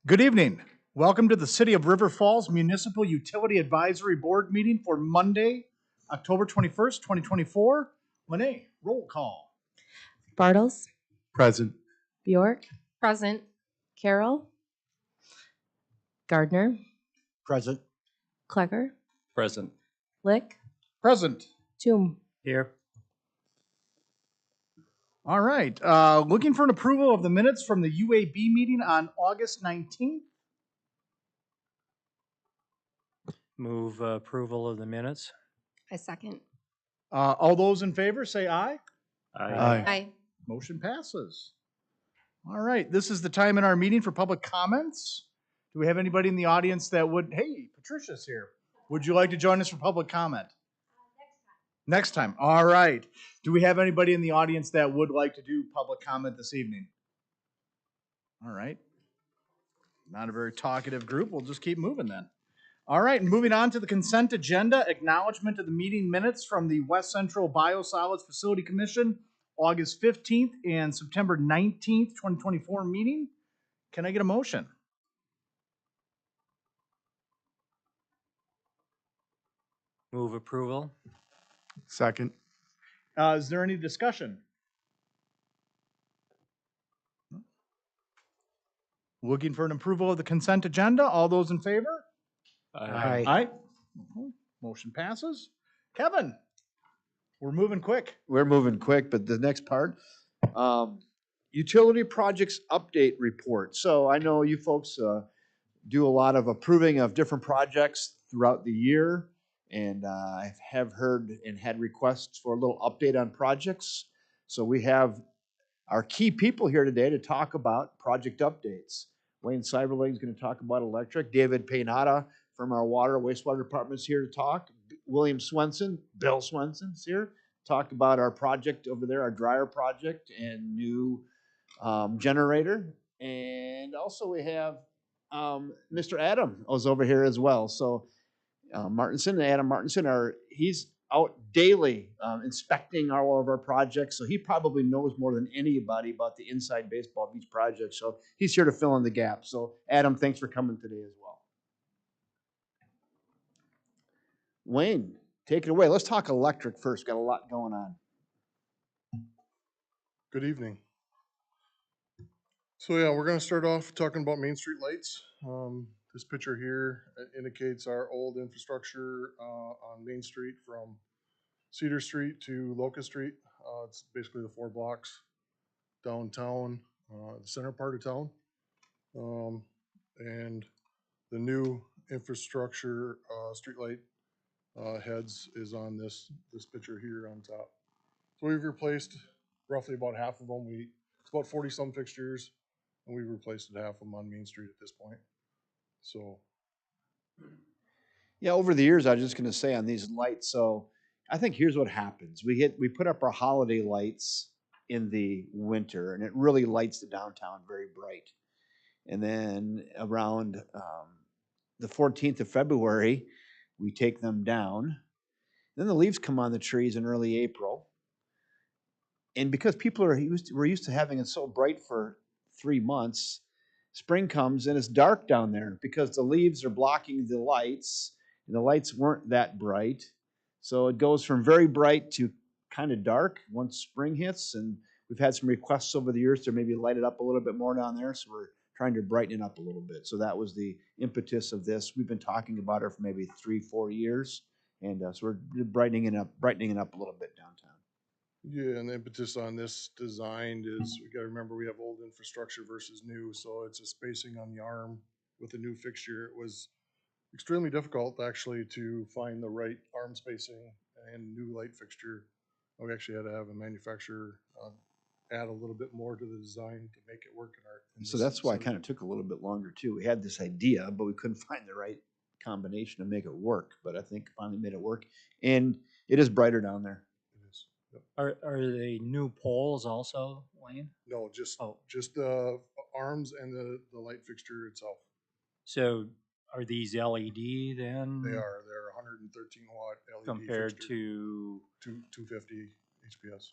Good evening. Welcome to the City of River Falls Municipal Utility Advisory Board meeting for Monday, October 21st, 2024. Lene, roll call. Bartles, Present. Bjork, Present. Carroll, Gardner, Present. Klecker, Present. Lick, Present. Toom. Here. All right. Looking for an approval of the minutes from the UAB meeting on August 19th. Move approval of the minutes. I second. All those in favor say aye. Aye. Aye. Motion passes. All right. This is the time in our meeting for public comments. Do we have anybody in the audience that would? Hey, Patricia's here. Would you like to join us for public comment? Next time. All right. Do we have anybody in the audience that would like to do public comment this evening? All right. Not a very talkative group. We'll just keep moving then. All right. Moving on to the consent agenda. Acknowledgement of the meeting minutes from the West Central Biosolids Facility Commission, August 15th and September 19th, 2024 meeting. Can I get a motion? Move approval. Second. Is there any discussion? Looking for an approval of the consent agenda. All those in favor? Aye. Aye. Motion passes. Kevin, we're moving quick. We're moving quick, but the next part, utility projects update report. So I know you folks do a lot of approving of different projects throughout the year, and I have heard and had requests for a little update on projects. So we have our key people here today to talk about project updates. Wayne Cyberling is going to talk about electric. David Paynata from our water wastewater department is here to talk. William Swenson, Bill Swenson's here, talk about our project over there, our dryer project and new generator. And also we have Mr. Adam was over here as well. So Adam Martinson, he's out daily inspecting all of our projects. So he probably knows more than anybody about the inside baseball of each project. So he's here to fill in the gap. So Adam, thanks for coming today as well. Wayne, take it away. Let's talk electric first. Got a lot going on. Good evening. So yeah, we're going to start off talking about Main Street lights. This picture here indicates our old infrastructure on Main Street from Cedar Street to Locust Street. It's basically the 4 blocks downtown, the center part of town. And the new infrastructure streetlight heads is on this picture here on top. So we've replaced roughly about half of them. It's about 40 some fixtures, and we've replaced half of them on Main Street at this point. So Yeah, over the years, I was just going to say on these lights. So I think here's what happens: we put up our holiday lights in the winter, and it really lights the downtown very bright. And then around the 14th of February, we take them down. Then the leaves come on the trees in early April. And because people we're used to having it so bright for 3 months, spring comes and it's dark down there because the leaves are blocking the lights, and the lights weren't that bright. So it goes from very bright to kind of dark once spring hits, and we've had some requests over the years to maybe light it up a little bit more down there, so we're trying to brighten it up a little bit. So that was the impetus of this. We've been talking about it for maybe 3-4 years, and so we're brightening it up a little bit downtown. yeah, and the impetus on this design is we got to remember we have old infrastructure versus new, so it's a spacing on the arm with a new fixture. It was extremely difficult actually to find the right arm spacing and new light fixture. We actually had to have a manufacturer add a little bit more to the design to make it work So that's why it kind of took a little bit longer too. We had this idea, but we couldn't find the right combination to make it work. But I think finally made it work, and it is brighter down there. It is. Yep. Are they new poles also, Wayne? No, just the arms and the light fixture itself. So are these LED then? They're 113 watt LED compared fixture to 250 HPS.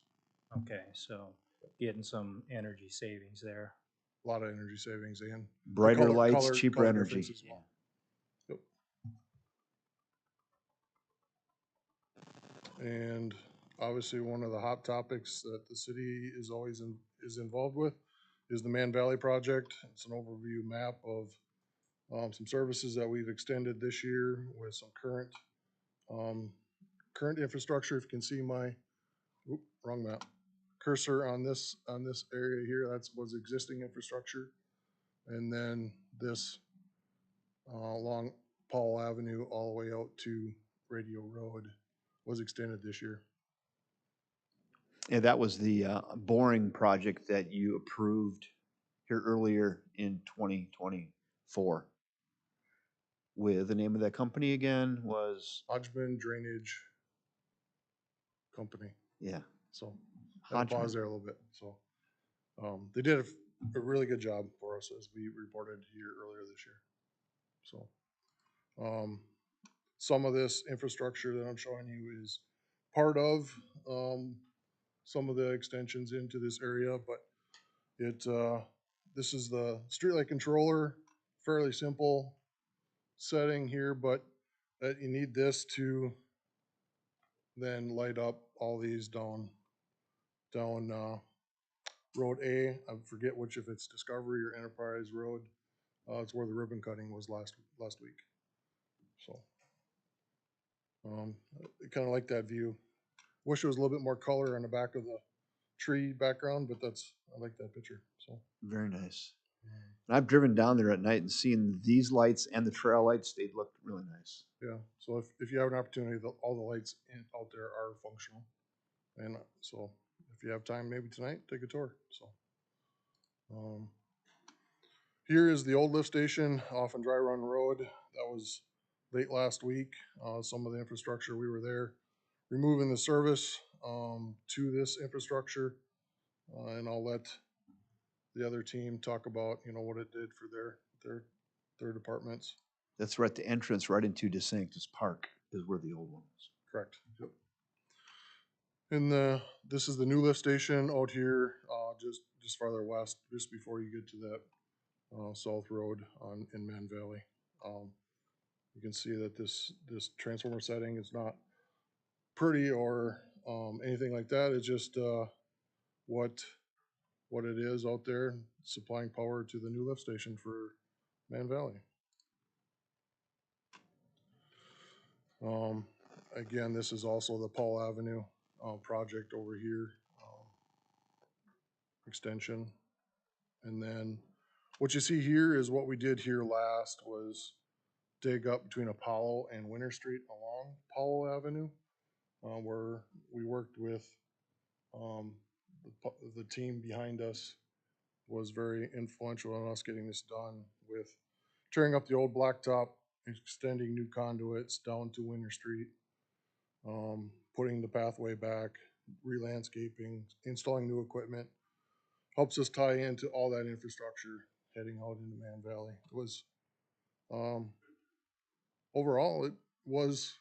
okay, so getting some energy savings there. a lot of energy savings and the Brighter lights, color cheaper energy. difference as well. Yep. And obviously, one of the hot topics that the city is always is involved with is the Man Valley project. It's an overview map of some services that we've extended this year with some current infrastructure. If you can see my, wrong map, cursor on this area here, that's was existing infrastructure. And then this along Paul Avenue all the way out to Radio Road was extended this year. And that was the boring project that you approved here earlier in 2024. With the name of that company again was, Hodgman Drainage Company. yeah. So had to pause Hodgman. there a little bit. So they did a really good job for us as we reported here earlier this year. So some of this infrastructure that I'm showing you is part of some of the extensions into this area, but this is the streetlight controller, fairly simple setting here, but that you need this to then light up all these down Road A. I forget which, if it's Discovery or Enterprise Road. It's where the ribbon cutting was last week. So I kind of like that view. Wish there was a little bit more color on the back of the tree background, but I like that picture. So Very nice. And I've driven down there at night and seen these lights and the trail lights. They look really nice. yeah. So if you have an opportunity, all the lights out there are functional, and so if you have time, maybe tonight, take a tour. So here is the old lift station off on Dry Run Road. That was late last week. Some of the infrastructure, we were there removing the service to this infrastructure, and I'll let the other team talk about what it did for their departments. That's right, the entrance right into DeSanctis Park is where the old one was. Correct. Yep. And this is the new lift station out here, just farther west, just before you get to that South Road in Man Valley. You can see that this transformer setting is not pretty or anything like that. It's just what it is out there, supplying power to the new lift station for Man Valley. Again, this is also the Paul Avenue project over here, extension. And then what you see here is what we did here last was dig up between Apollo and Winter Street along Powell Avenue, where we worked with the team behind us was very influential in us getting this done with tearing up the old blacktop, extending new conduits down to Winter Street, putting the pathway back, re-landscaping, installing new equipment. Helps us tie into all that infrastructure heading out into Man Valley. It was, overall, it was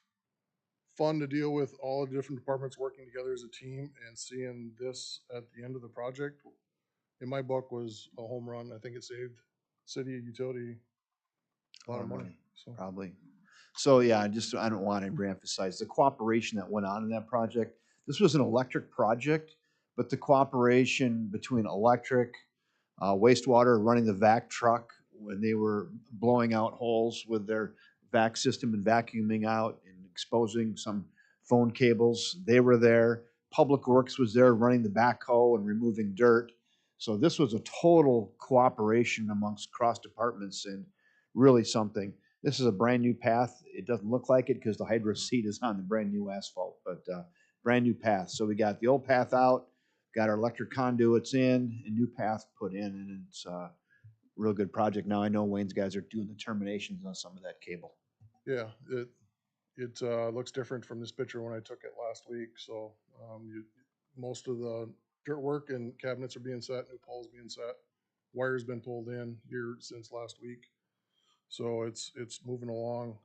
fun to deal with all the different departments working together as a team, and seeing this at the end of the project, in my book, was a home run. I think it saved city utility a lot of money. So Probably. So yeah, I don't want to reemphasize the cooperation that went on in that project. This was an electric project, but the cooperation between electric, wastewater, running the vac truck when they were blowing out holes with their vac system and vacuuming out and exposing some phone cables, they were there. Public Works was there running the backhoe and removing dirt. So this was a total cooperation amongst cross departments and really something. This is a brand new path. It doesn't look like it because the hydro seat is on the brand new asphalt, but brand new path. So we got the old path out, got our electric conduits in, and new path put in, and it's a real good project. Now I know Wayne's guys are doing the terminations on some of that cable. yeah, it looks different from this picture when I took it last week. So most of the dirt work and cabinets are being set, new poles being set, wire's been pulled in here since last week. So it's moving along.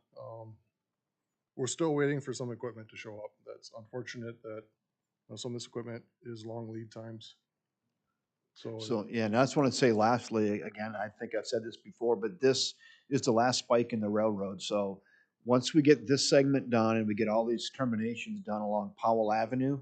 We're still waiting for some equipment to show up. That's unfortunate that some of this equipment is long lead times. So, yeah, and I just want to say lastly, again, I think I've said this before, but this is the last spike in the railroad. So once we get this segment done and we get all these terminations done along Powell Avenue,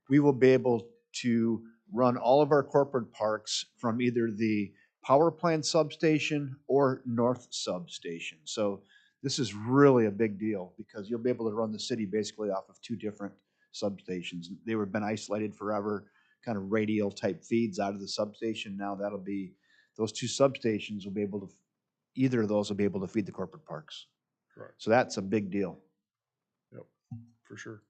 we will be able to run all of our corporate parks from either the power plant substation or north substation. So this is really a big deal because you'll be able to run the city basically off of two different substations. They were been isolated forever, kind of radial type feeds out of the substation. Now that'll be, those two substations will be able to, either of those will be able to feed the corporate parks. Correct. So that's a big deal. Yep, for sure.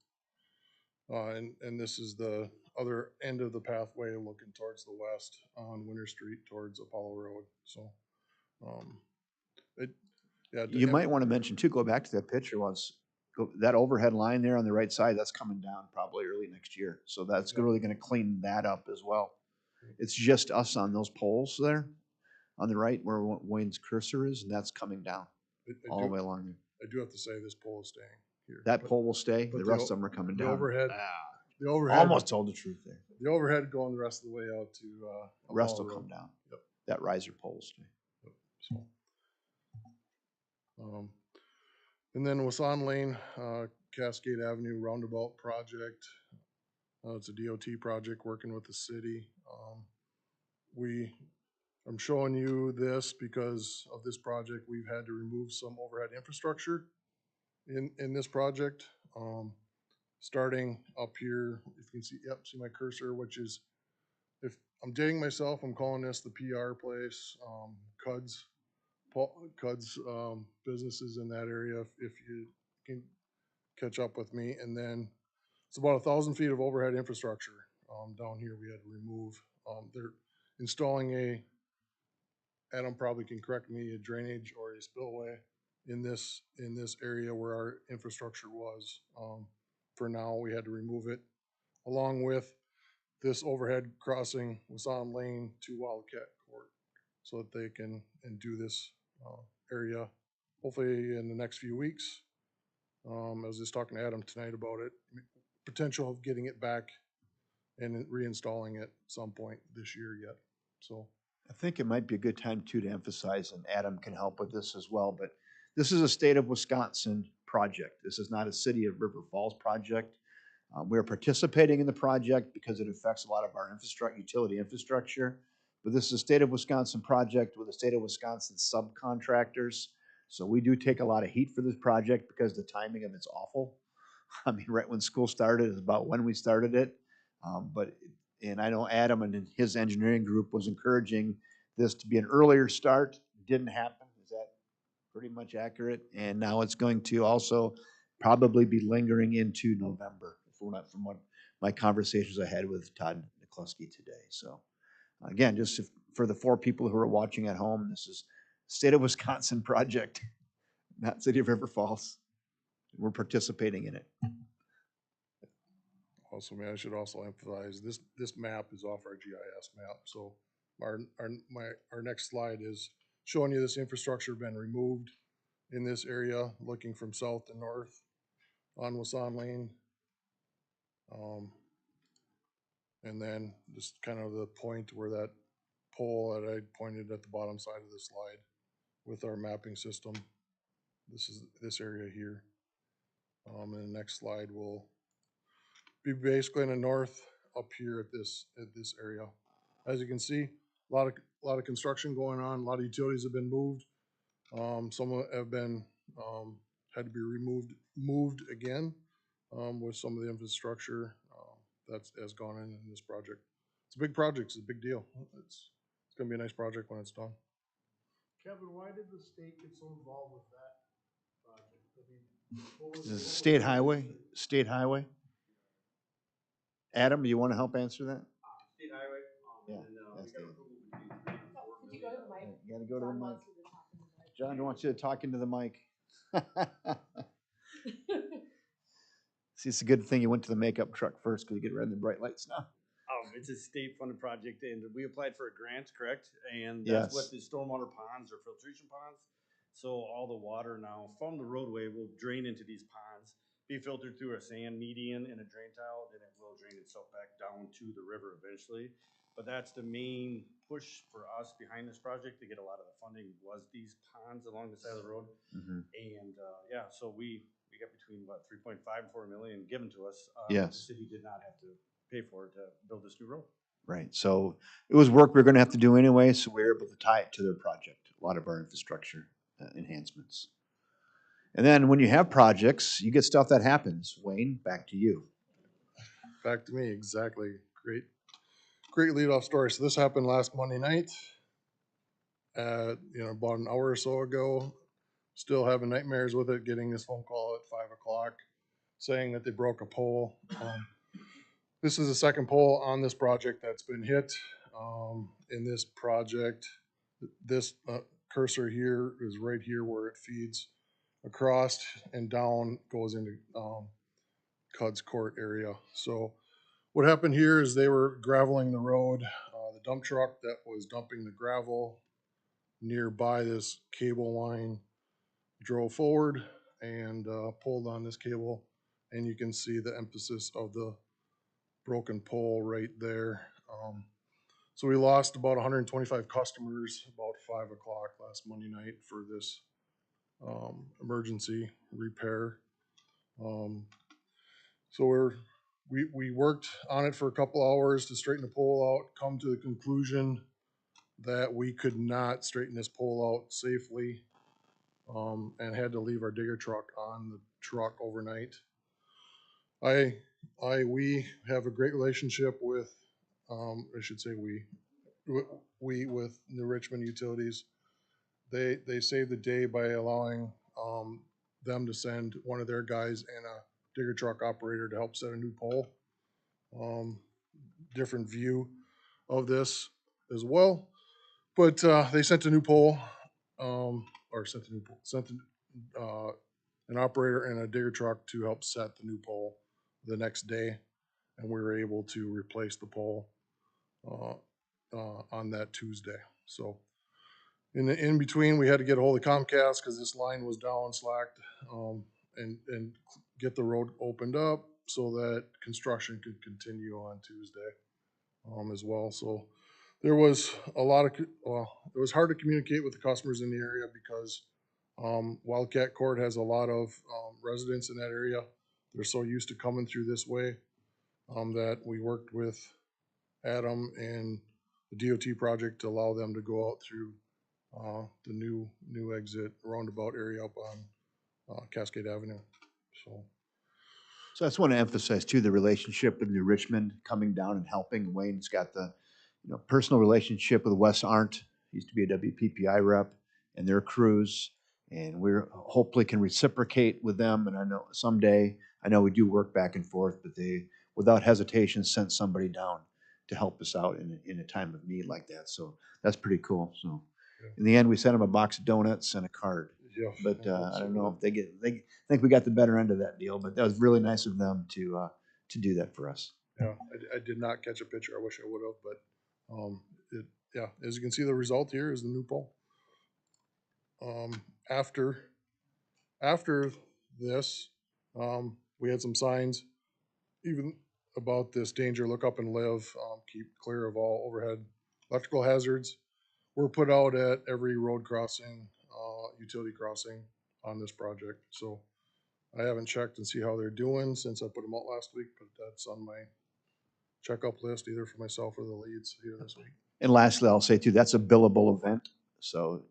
And this is the other end of the pathway looking towards the west on Winter Street towards Apollo Road. So, yeah. You might want to mention too, go back to that picture once, that overhead line there on the right side, that's coming down probably early next year. So that's really going to clean that up as well. It's just us on those poles there on the right where Wayne's cursor is, and that's coming down all the way along there. I do have to say this pole is staying here. That pole will stay. but The the rest o- of them are coming The down. overhead, Ah, the overhead, almost told the truth there. the overhead going the rest of the way out to, The rest Apollo will Road. come down. Yep. That riser pole will stay. Yep, so. And then Wasan Lane, Cascade Avenue Roundabout Project. It's a DOT project working with the city. I'm showing you this because of this project, we've had to remove some overhead infrastructure in this project. Starting up here, if you can see, yep, see my cursor, which is, if I'm dating myself, I'm calling this the PR place, Cuds, businesses in that area, if you can catch up with me. And then it's about 1,000 feet of overhead infrastructure, down here we had to remove. They're installing Adam probably can correct me, a drainage or a spillway in this area where our infrastructure was. For now, we had to remove it, along with this overhead crossing Wasan Lane to Wildcat Court, so that they can do this area hopefully in the next few weeks. I was just talking to Adam tonight about it, potential of getting it back and reinstalling it at some point this year yet. So I think it might be a good time too to emphasize, and Adam can help with this as well, but this is a state of Wisconsin project. This is not a city of River Falls project. We're participating in the project because it affects a lot of our utility infrastructure. But this is a state of Wisconsin project with the state of Wisconsin subcontractors. So we do take a lot of heat for this project because the timing of it's awful. I mean, right when school started is about when we started it. And I know Adam and his engineering group was encouraging this to be an earlier start. Didn't happen. Is that pretty much accurate? And now it's going to also probably be lingering into November, from what my conversations I had with Todd McCluskey today. So again, for the 4 people who are watching at home, this is State of Wisconsin project, not City of River Falls. We're participating in it. also, I should also emphasize, this map is off our GIS map, so our next slide is showing you this infrastructure been removed in this area, looking from south to north on Wasan Lane. And then just kind of the point where that pole that I pointed at the bottom side of the slide with our mapping system. This is this area here. And the next slide will be basically in the north up here at this area. As you can see, a lot of construction going on. A lot of utilities have been moved. Some have been had to be moved again with some of the infrastructure that has gone in this project. It's a big project. It's a big deal. It's going to be a nice project when it's done. Kevin, why did the state get so involved with that project? I mean, what was- Is it State Highway? State Highway? Adam, do you want to help answer that? State highway. Yeah, And then, that's we got the- approval between 3 and 4 Could you go to the mic? You gotta go to the John mic. wants you to talk in the mic. John, I want you to talk into the mic. See, it's a good thing you went to the makeup truck first because you get rid of the bright lights now. It's a state-funded project, and we applied for a grant, correct? And Yes. that's what the stormwater ponds or filtration ponds. So all the water now from the roadway will drain into these ponds, be filtered through a sand median and a drain tile, then it will drain itself back down to the river eventually. But that's the main push for us behind this project to get a lot of the funding was these ponds along the side of the road. Mhm. And, yeah, so we got between, what, 3.5 and 4 million given to us. Yes. The city did not have to pay for it to build this new road. Right, so it was work we are gonna have to do anyway, so we were able to tie it to their project, a lot of our infrastructure enhancements. And then when you have projects, you get stuff that happens. Wayne, back to you. Back to me, exactly. Great leadoff story. So this happened last Monday night. About an hour or so ago. Still having nightmares with it, getting this phone call at 5 o'clock saying that they broke a pole. This is the second pole on this project that's been hit. In this project, this cursor here is right here where it feeds across and down, goes into Cud's Court area. So what happened here is they were graveling the road. The dump truck that was dumping the gravel nearby this cable line drove forward and pulled on this cable, and you can see the emphasis of the broken pole right there. So we lost about 125 customers about 5 o'clock last Monday night for this emergency repair. So we worked on it for a couple hours to straighten the pole out, come to the conclusion that we could not straighten this pole out safely, and had to leave our digger truck on the truck overnight. We have a great relationship with, I should say we with New Richmond Utilities. They saved the day by allowing them to send one of their guys and a digger truck operator to help set a new pole. Different view of this as well, but they sent a new pole, sent an operator and a digger truck to help set the new pole the next day, and we were able to replace the pole on that Tuesday. So in between, we had to get a hold of Comcast because this line was down, slacked, and get the road opened up so that construction could continue on Tuesday as well. So there was a lot of, it was hard to communicate with the customers in the area because Wildcat Court has a lot of residents in that area. They're so used to coming through this way that we worked with Adam and the DOT project to allow them to go out through the new exit roundabout area up on Cascade Avenue. So I just want to emphasize too, the relationship with New Richmond coming down and helping. Wayne's got the, personal relationship with Wes Arndt, used to be a WPPI rep, and their crews. And we're hopefully can reciprocate with them. And I know someday, I know we do work back and forth, but they, without hesitation, sent somebody down to help us out in a time of need like that. So that's pretty cool. So in the end, we sent them a box of donuts and a card. Yeah, But I don't know if they think we got the better end of that deal, but that was really nice of them to do that for us. Yeah, I did not catch a picture. I wish I would have, but as you can see, the result here is the new pole. After this, we had some signs even about this danger, look up and live, keep clear of all overhead electrical hazards. Were put out at every road crossing, utility crossing on this project. So I haven't checked and see how they're doing since I put them out last week, but that's on my checkup list either for myself or the leads here this week. And lastly, I'll say too, that's a billable event. So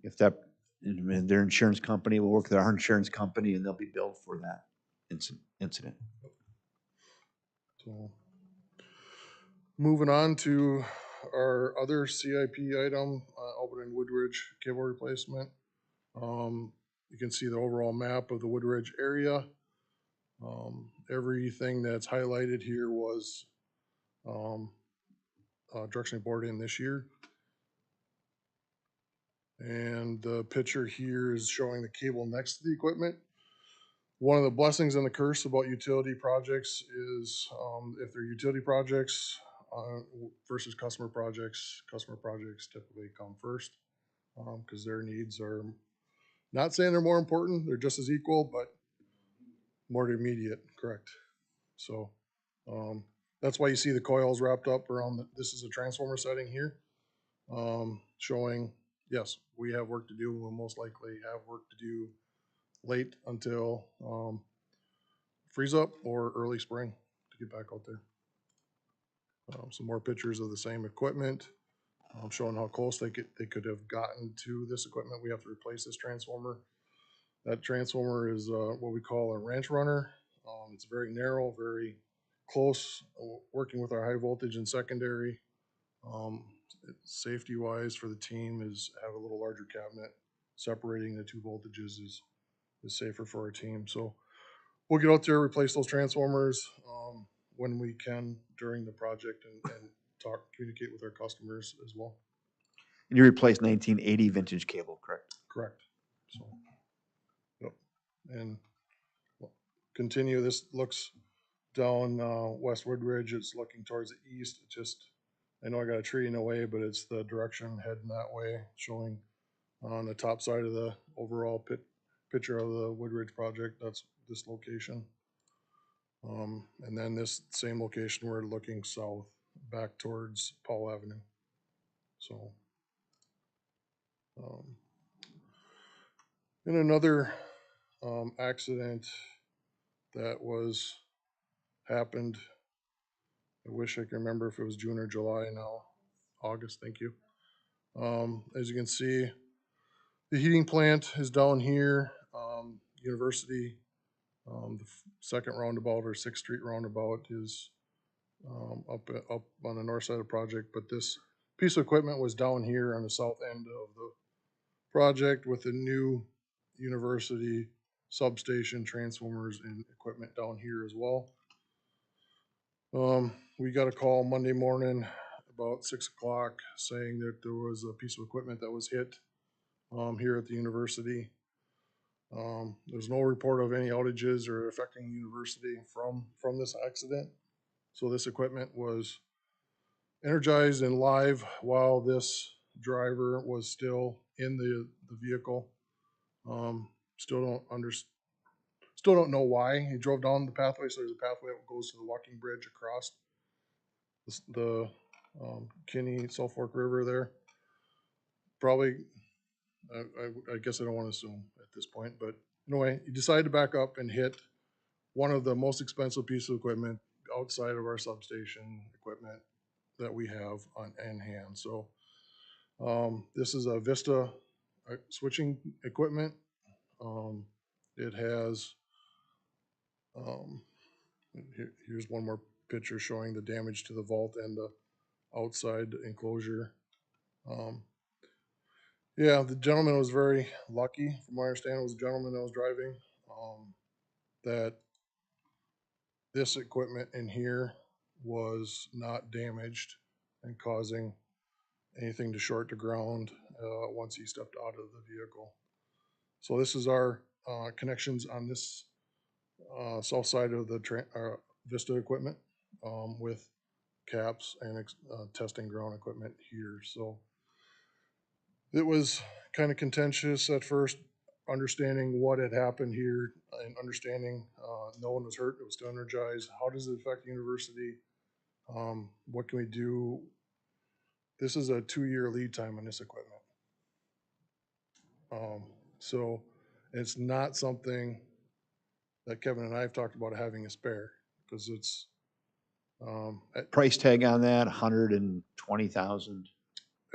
if their insurance company will work with our insurance company and they'll be billed for that incident. So moving on to our other CIP item, Albert and Woodridge cable replacement. You can see the overall map of the Woodridge area. Everything that's highlighted here was directionally bored in this year. And the picture here is showing the cable next to the equipment. One of the blessings and the curse about utility projects is if they're utility projects versus customer projects typically come first because their needs are, not saying they're more important, they're just as equal, but more immediate, correct. So that's why you see the coils wrapped up around this is a transformer setting here. Showing, yes, we have work to do. We'll most likely have work to do late until, freeze up or early spring to get back out there. Some more pictures of the same equipment, showing how close they could have gotten to this equipment. We have to replace this transformer. That transformer is what we call a ranch runner. It's very narrow, very close, working with our high voltage and secondary. Safety wise for the team is have a little larger cabinet. Separating the two voltages is safer for our team. So we'll get out there, replace those transformers when we can during the project, and communicate with our customers as well. And you replaced 1980 vintage cable, correct? Correct. So, yep. And continue. This looks down West Woodridge. It's looking towards the east. It just, I know I got a tree in the way, but it's the direction heading that way, showing on the top side of the overall picture of the Woodridge project. That's this location. And then this same location, we're looking south back towards Powell Avenue. So, in another accident that happened, I wish I can remember if it was June or July now, August, thank you. As you can see, the heating plant is down here, University. The second roundabout or 6th Street roundabout is up on the north side of the project, but this piece of equipment was down here on the south end of the project with the new University substation transformers and equipment down here as well. We got a call Monday morning about 6 o'clock saying that there was a piece of equipment that was hit here at the university. There's no report of any outages or affecting the university from this accident. So this equipment was energized and live while this driver was still in the vehicle. Still don't know why he drove down the pathway. So there's a pathway that goes to the walking bridge across the Kinney Salt Fork River there. Probably, I guess I don't want to assume at this point, but anyway, he decided to back up and hit one of the most expensive pieces of equipment outside of our substation equipment that we have on hand. So this is a Vista switching equipment. It has, here's one more picture showing the damage to the vault and the outside enclosure. Yeah, the gentleman was very lucky. From what I understand, it was a gentleman that was driving, that this equipment in here was not damaged and causing anything to short the ground once he stepped out of the vehicle. So this is our connections on this south side of the Vista equipment with caps and testing ground equipment here. So it was kind of contentious at first, understanding what had happened here and understanding no one was hurt. It was still energized. How does it affect the university? What can we do? This is a 2-year lead time on this equipment. So it's not something that Kevin and I have talked about having a spare, because it's Price tag on that, 120,000.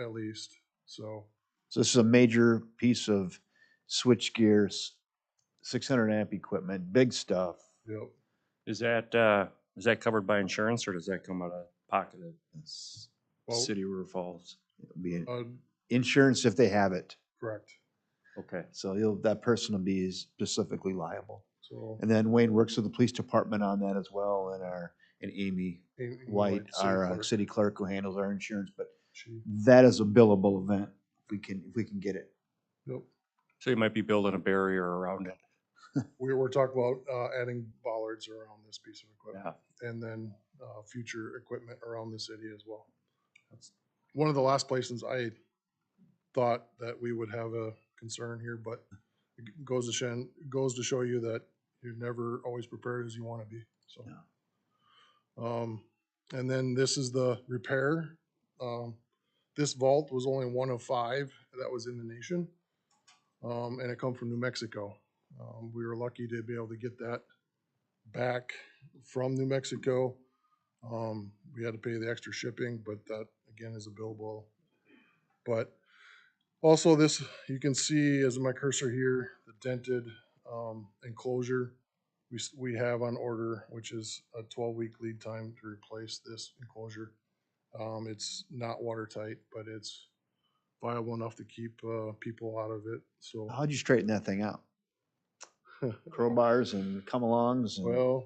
at least. So So this is a major piece of switch gear, 600 amp equipment, big stuff. yep. Is that covered by insurance, or does that come out of pocket of It's Well, City of River Falls. It'll be uh, insurance if they have it. correct. Okay. So that person will be specifically liable. So And then Wayne works with the police department on that as well, and Amy Amy White, city our clerk, city clerk who handles our insurance, but she, that is a billable event if we can get it. yep. So you might be building a barrier around it. We're talking about adding bollards around this piece of equipment, Yeah. and then future equipment around the city as well. That's one of the last places I thought that we would have a concern here, but it goes to show you that you're never always prepared as you want to be. So, And then this is the repair. This vault was only one of 5 that was in the nation. And it come from New Mexico. We were lucky to be able to get that back from New Mexico. We had to pay the extra shipping, but that again is a billable. But also this, you can see as my cursor here, the dented enclosure we have on order, which is a 12-week lead time to replace this enclosure. It's not watertight, but it's viable enough to keep people out of it. So, How'd you straighten that thing out? Crowbars and come-alongs? And well,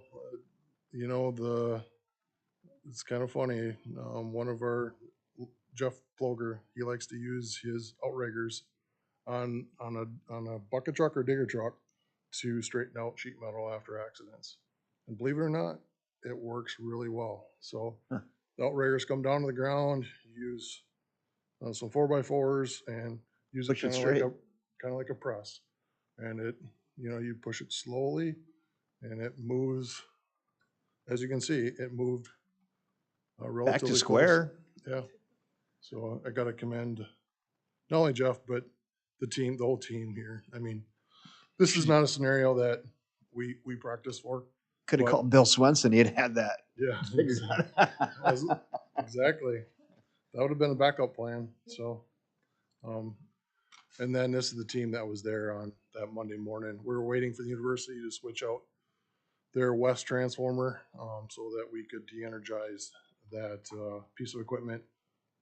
you know, it's kind of funny. One of our, Jeff Ploger, he likes to use his outriggers on a bucket truck or digger truck to straighten out sheet metal after accidents. And believe it or not, it works really well. So Huh. the outriggers come down to the ground, use some 4x4s and use Push it it straight. kind of like a press. And it, you know, you push it slowly and it moves. As you can see, it moved relatively Back to close. square. Yeah. So I got to commend not only Jeff, but the whole team here. I mean, this is not a scenario that we practice for. Could have But- called Bill Swenson. He'd had that. Yeah, figured out. exactly. That would have been a backup plan. So, and then this is the team that was there on that Monday morning. We were waiting for the university to switch out their West transformer so that we could de-energize that piece of equipment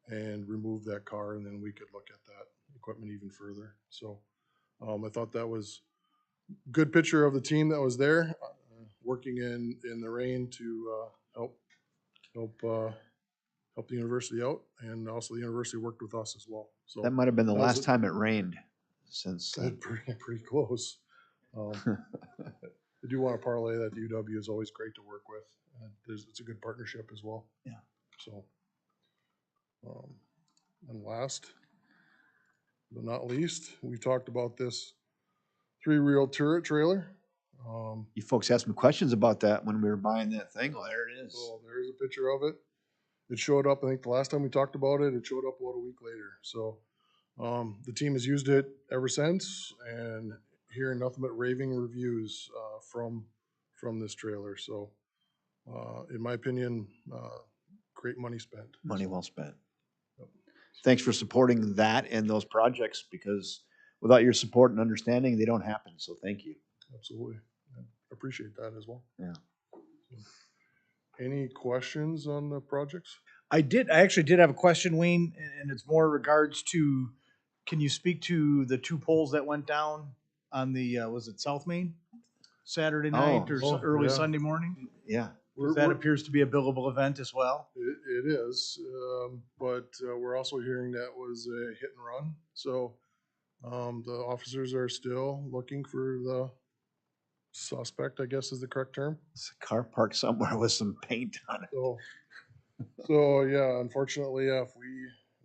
and remove that car, and then we could look at that equipment even further. So I thought that was a good picture of the team that was there working in the rain to help the university out, and also the university worked with us as well. So That might have been the that was last time it rained since. pretty close. I do want to parlay that the UW is always great to work with. It's a good partnership as well. Yeah. So, and last but not least, we talked about this 3-wheel turret trailer. You folks asked me questions about that when we were buying that thing. Well, there it is. So there's a picture of it. It showed up, I think the last time we talked about it, it showed up about a week later. So the team has used it ever since and hearing nothing but raving reviews from this trailer. So in my opinion, great money spent. Money well spent. Yep. Thanks for supporting that and those projects, because without your support and understanding, they don't happen. So thank you. Absolutely. I appreciate that as well. Yeah. Any questions on the projects? I actually did have a question, Wayne, and it's more regards to, can you speak to the 2 poles that went down on the, was it South Main? Saturday night or early yeah. Sunday morning? Yeah. That appears to be a billable event as well. It is, but we're also hearing that was a hit and run. So the officers are still looking for the suspect, I guess is the correct term. It's a car parked somewhere with some paint on it. So yeah, unfortunately, if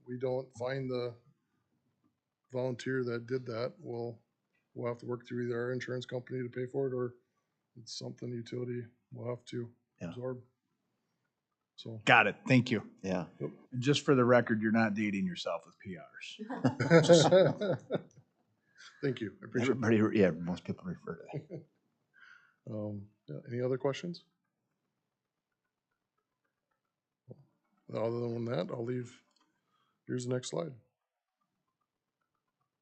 we don't find the volunteer that did that, we'll have to work through either our insurance company to pay for it, or it's something utility will have to absorb. So Got it. Thank you. Yeah. And just for the record, you're not dating yourself with PRs. thank you. I appreciate it. Everybody, yeah, most people refer to that. Yeah, any other questions? Other than that, I'll leave. Here's the next slide.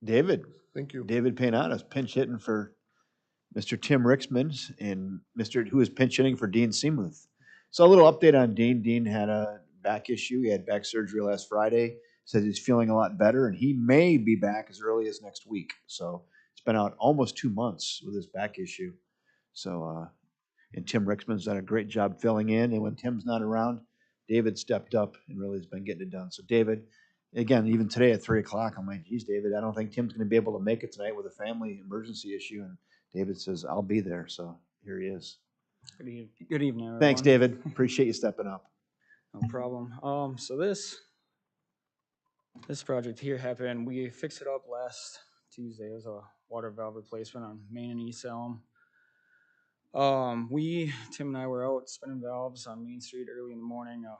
David. Thank you. David Paynatas, pinch hitting for Mr. Tim Rixmans and who is pinch hitting for Dean Seamuth. So a little update on Dean. Dean had a back issue. He had back surgery last Friday. Said he's feeling a lot better, and he may be back as early as next week. So it's been out almost 2 months with his back issue. So, and Tim Rixman's done a great job filling in. And when Tim's not around, David stepped up and really has been getting it done. So David, again, even today at 3 o'clock, I'm like, geez, David, I don't think Tim's going to be able to make it tonight with a family emergency issue. And David says, I'll be there. So here he is. Good evening, everyone. Thanks, David. Appreciate you stepping up. No problem. So this project here happened. We fixed it up last Tuesday. It was a water valve replacement on Main and East Elm. Tim and I were out spinning valves on Main Street early in the morning. A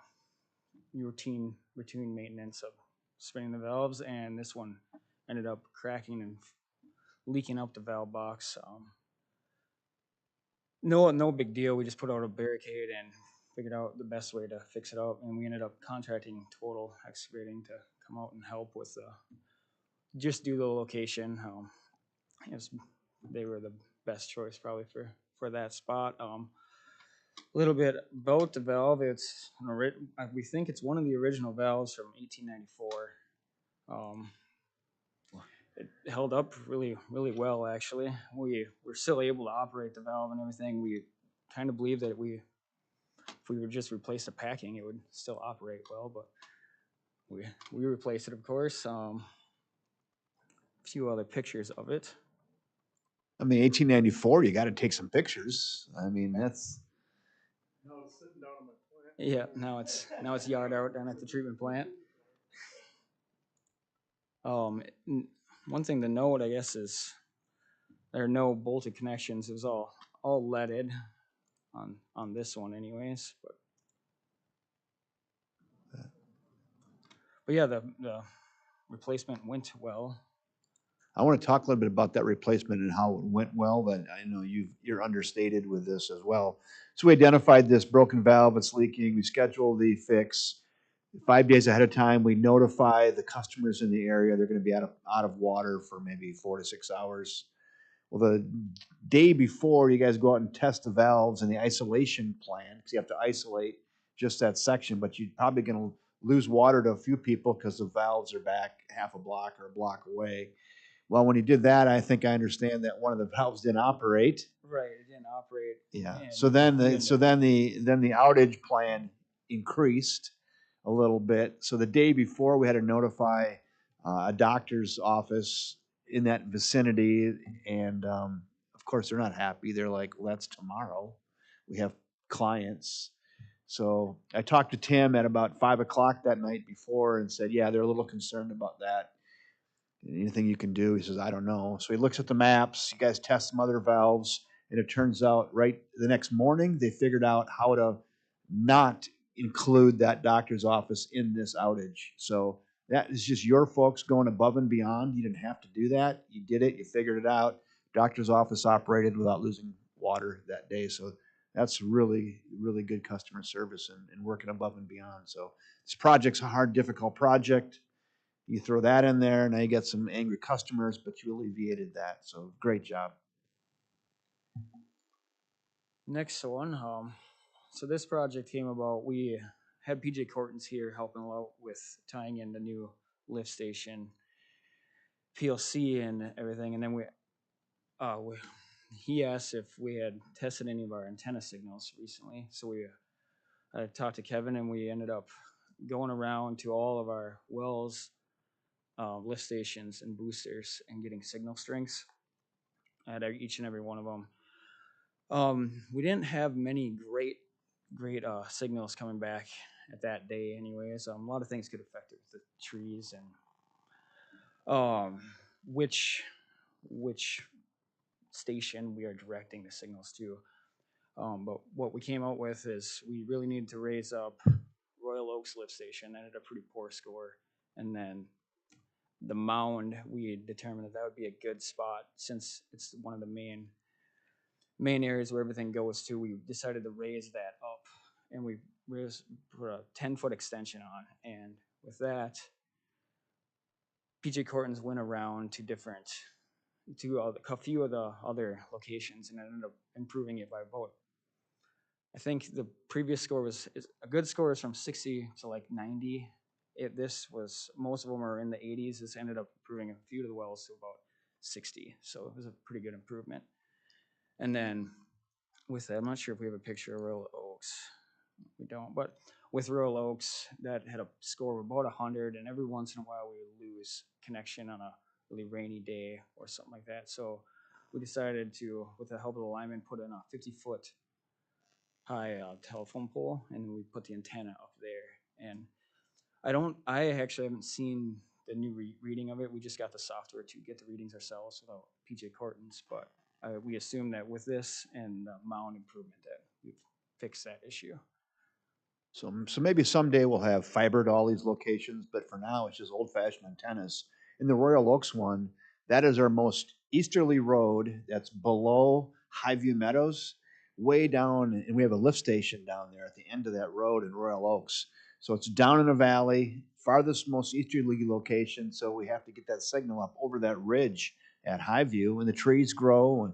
routine maintenance of spinning the valves, and this one ended up cracking and leaking up the valve box. No big deal. We just put out a barricade and figured out the best way to fix it up, and we ended up contracting Total Excavating to come out and help with just do the location. It was, they were the best choice probably for that spot. A little bit about the valve. It's we think it's one of the original valves from 1894. It held up really well, actually. We were still able to operate the valve and everything. We kind of believe that if we would just replace the packing, it would still operate well, but we replaced it, of course. A few other pictures of it. I mean, 1894, you got to take some pictures. I mean, that's. No, it's sitting down on my plant. Yeah, now it's yard out down at the treatment plant. One thing to note, I guess, is there are no bolted connections. It was all leaded on this one, anyways. But yeah, the replacement went well. I want to talk a little bit about that replacement and how it went well. But I know you're understated with this as well. So we identified this broken valve, it's leaking. We scheduled the fix 5 days ahead of time. We notify the customers in the area they're going to be out of water for maybe 4 to 6 hours. Well, the day before, you guys go out and test the valves and the isolation plan, because you have to isolate just that section, but you're probably going to lose water to a few people because the valves are back half a block or a block away. Well, when he did that, I think I understand that one of the valves didn't operate. Right, it didn't operate. Yeah. So then the outage plan increased a little bit. So the day before, we had to notify a doctor's office in that vicinity, and of course they're not happy. They're like, "Well, that's tomorrow. We have clients." So I talked to Tim at about 5 o'clock that night before and said, "Yeah, they're a little concerned about that. Anything you can do?" He says, "I don't know." So he looks at the maps. You guys test some other valves, and it turns out right the next morning they figured out how to not include that doctor's office in this outage. So that is just your folks going above and beyond. You didn't have to do that. You did it. You figured it out. Doctor's office operated without losing water that day. So that's really, really good customer service and working above and beyond. So this project's a hard, difficult project. You throw that in there, now you got some angry customers, but you alleviated that. So great job. Next one, so this project came about. We had PJ Cortons here helping out with tying in the new lift station, PLC, and everything. And then he asked if we had tested any of our antenna signals recently. So I talked to Kevin, and we ended up going around to all of our wells, lift stations, and boosters, and getting signal strengths at each and every one of them. We didn't have many great signals coming back at that day anyways. A lot of things could affect it, the trees and which station we are directing the signals to. But what we came out with is we really needed to raise up Royal Oaks lift station. That had a pretty poor score. And then the mound, we determined that would be a good spot since it's one of the main areas where everything goes to. We decided to raise that up, and we put a 10-foot extension on. And with that, PJ Cortons went around to a few of the other locations, and ended up improving it by about, I think the previous score a good score is from 60 to like 90. Most of them are in the 80s. This ended up improving a few of the wells to about 60. So it was a pretty good improvement. And then with that, I'm not sure if we have a picture of Royal Oaks. We don't, but with Royal Oaks, that had a score of about 100, and every once in a while we would lose connection on a really rainy day or something like that. So we decided to, with the help of the lineman, put in a 50-foot high telephone pole, and we put the antenna up there. And I actually haven't seen the new reading of it. We just got the software to get the readings ourselves without PJ Cortons, but we assume that with this and the mound improvement that we've fixed that issue. So maybe someday we'll have fiber to all these locations, but for now, it's just old-fashioned antennas. In the Royal Oaks one, that is our most easterly road, that's below Highview Meadows, way down, and we have a lift station down there at the end of that road in Royal Oaks. So it's down in a valley, farthest, most easterly location, so we have to get that signal up over that ridge at Highview, and the trees grow, and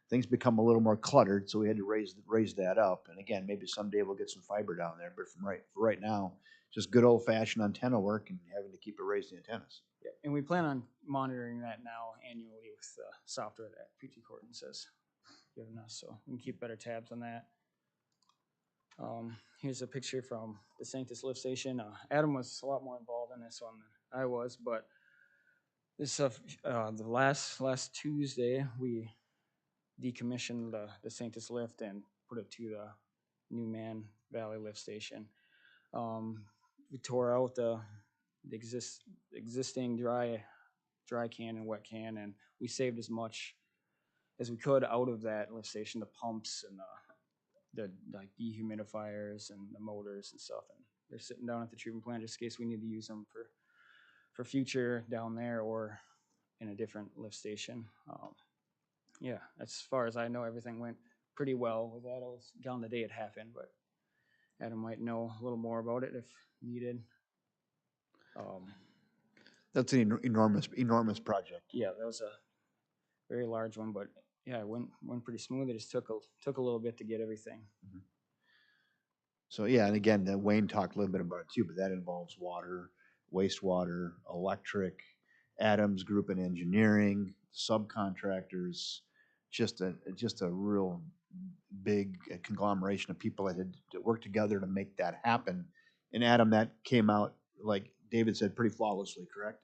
things become a little more cluttered, so we had to raise that up. And again, maybe someday we'll get some fiber down there, but for right now, just good old-fashioned antenna work and having to keep it raised the antennas. Yeah, and we plan on monitoring that now annually with the software that PT Coordinates has given us, so we can keep better tabs on that. Here's a picture from the Sanctus lift station. Adam was a lot more involved in this one than I was, but this stuff, the last Tuesday, we decommissioned the Sanctus lift and put it to the New Man Valley lift station. We tore out the existing dry can and wet can, and we saved as much as we could out of that lift station, the pumps and the like dehumidifiers and the motors and stuff. And they're sitting down at the treatment plant just in case we need to use them for future down there or in a different lift station. Yeah, as far as I know, everything went pretty well with that. I was gone the day it happened, but Adam might know a little more about it if needed. That's an enormous project. Yeah, that was a very large one, but yeah, it went pretty smooth. It just took a little bit to get everything. So yeah, and again, Wayne talked a little bit about it too, but that involves water, wastewater, electric, Adams Group in engineering, subcontractors, just a real big conglomeration of people that had to work together to make that happen. And Adam, that came out, like David said, pretty flawlessly, correct?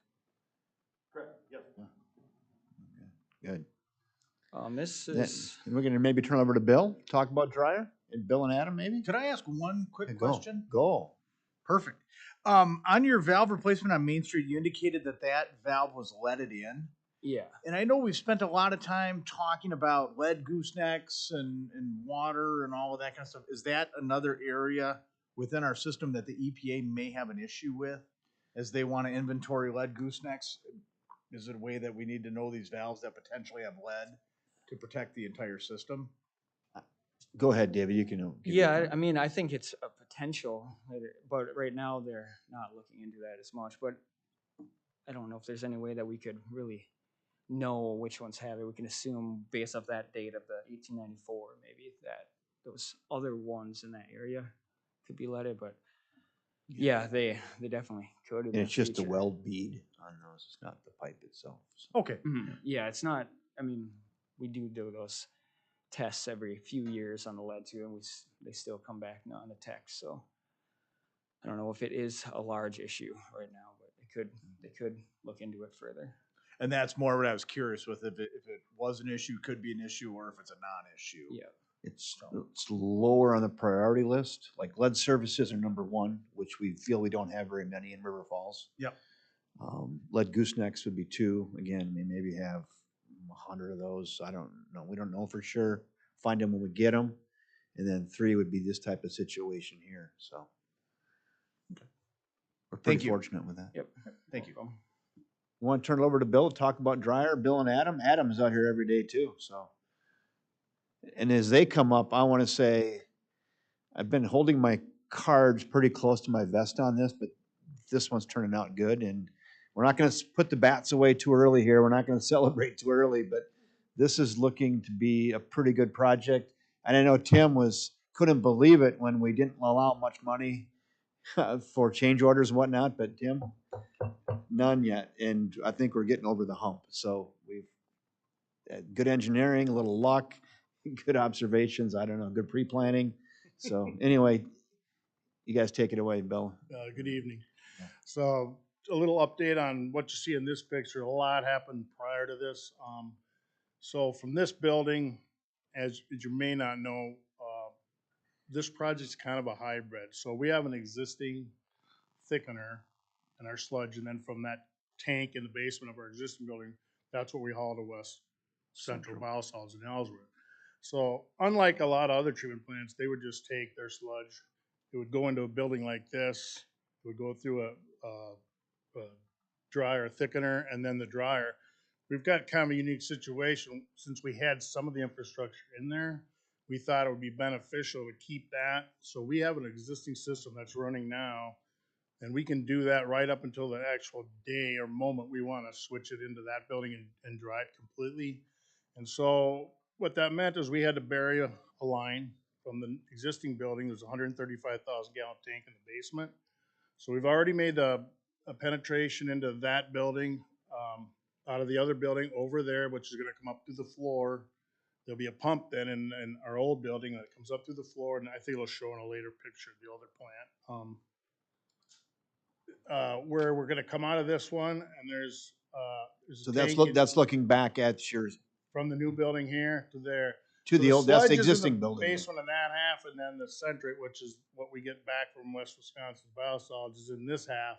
Correct, yep. Good. This Then is we're gonna maybe turn over to Bill, talk about Dryer, and Bill and Adam maybe? Could I ask one quick Go. question? Go. Perfect. On your valve replacement on Main Street, you indicated that that valve was leaded in. yeah. And I know we've spent a lot of time talking about lead goosenecks and water and all of that kind of stuff. Is that another area within our system that the EPA may have an issue with as they want to inventory lead goosenecks? Is it a way that we need to know these valves that potentially have lead to protect the entire system? Go ahead, David, you can. give Yeah, your- I mean, I think it's a potential, but right now they're not looking into that as much. But I don't know if there's any way that we could really know which ones have it. We can assume based off that date of the 1894, maybe that those other ones in that area could be leaded. But yeah, they definitely could. in And the it's just the future. weld bead on those, it's not the pipe itself. so. Okay. Mhm. Yeah, it's not. I mean, we do those tests every few years on the lead too, and they still come back non-detect. So I don't know if it is a large issue right now, but they could look into it further. And that's more what I was curious with. If it was an issue, could be an issue, or if it's a non-issue. Yeah. It's lower on the priority list. Like lead services are number one, which we feel we don't have very many in River Falls. Yep. Lead goosenecks would be two. Again, we maybe have 100 of those. I don't know. We don't know for sure. Find them when we get them. And then three would be this type of situation here. So we're Thank pretty you. fortunate with that. Yep. Thank you. Welcome. We want to turn it over to Bill to talk about Dryer. Bill and Adam. Adam's out here every day too. So, and as they come up, I want to say I've been holding my cards pretty close to my vest on this, but this one's turning out good. And we're not going to put the bats away too early here. We're not going to celebrate too early, but this is looking to be a pretty good project. And I know Tim couldn't believe it when we didn't allow much money for change orders and whatnot, but Tim, none yet. And I think we're getting over the hump. So we've had good engineering, a little luck, good observations. I don't know, good pre-planning. So anyway, you guys take it away, Bill. Good evening. Yeah. So a little update on what you see in this picture. A lot happened prior to this. So from this building, as you may not know, this project's kind of a hybrid. So we have an existing thickener in our sludge, and then from that tank in the basement of our existing building, that's what we haul to West Central Biosolids in Ellsworth. So unlike a lot of other treatment plants, they would just take their sludge it would go into a building like this. It would go through a dryer, thickener, and then the dryer. We've got kind of a unique situation since we had some of the infrastructure in there. We thought it would be beneficial to keep that. So we have an existing system that's running now, and we can do that right up until the actual day or moment we want to switch it into that building and dry it completely. And so what that meant is we had to bury a line from the existing building. There's a 135,000 gallon tank in the basement. So we've already made a penetration into that building, out of the other building over there, which is gonna come up through the floor. There'll be a pump then in our old building that comes up through the floor, and I think it'll show in a later picture of the older plant. Where we're gonna come out of this one, and there's So a tank in- that's looking back at your, from the new building here to there. to So the old, that's the sludge is in existing building. Basement in that half, and then the centric, which is what we get back from West Wisconsin Biosolids, is in this half.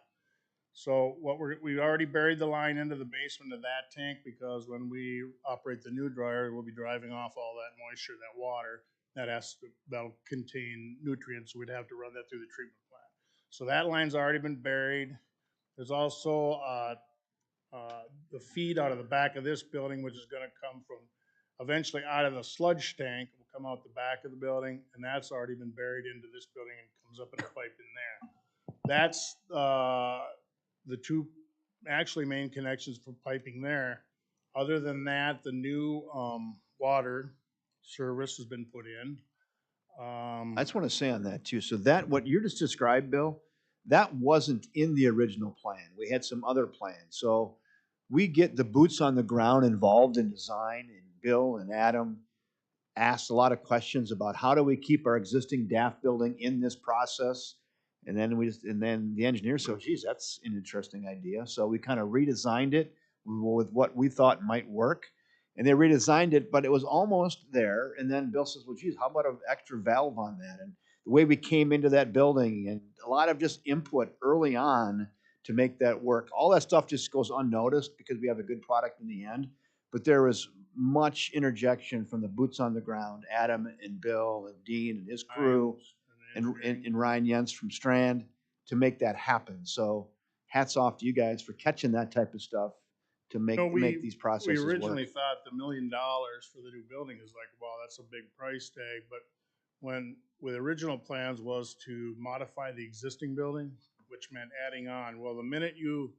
So we already buried the line into the basement of that tank, because when we operate the new dryer, we'll be driving off all that moisture, that water, that'll contain nutrients, so we'd have to run that through the treatment plant. So that line's already been buried. There's also, the feed out of the back of this building, which is gonna come from, eventually out of the sludge tank, will come out the back of the building, and that's already been buried into this building and comes up in a pipe in there. That's, the two actually main connections for piping there. Other than that, the new, water service has been put in. I just want to say on that too. So that, what you just described, Bill, that wasn't in the original plan. We had some other plans. So we get the boots on the ground involved in design, and Bill and Adam asked a lot of questions about how do we keep our existing DAF building in this process. And then the engineer said, geez, that's an interesting idea. So we kind of redesigned it with what we thought might work. And they redesigned it, but it was almost there. And then Bill says, well, geez, how about an extra valve on that? And the way we came into that building, and a lot of just input early on to make that work. All that stuff just goes unnoticed because we have a good product in the end. But there was much interjection from the boots on the ground, Adam and Bill and Dean and his crew, and Ryan Jens from Strand, to make that happen. So hats off to you guys for catching that type of stuff to make these processes We originally work. thought the $1 million for the new building is like, wow, that's a big price tag. But with original plans was to modify the existing building, which meant adding on. Well, the minute you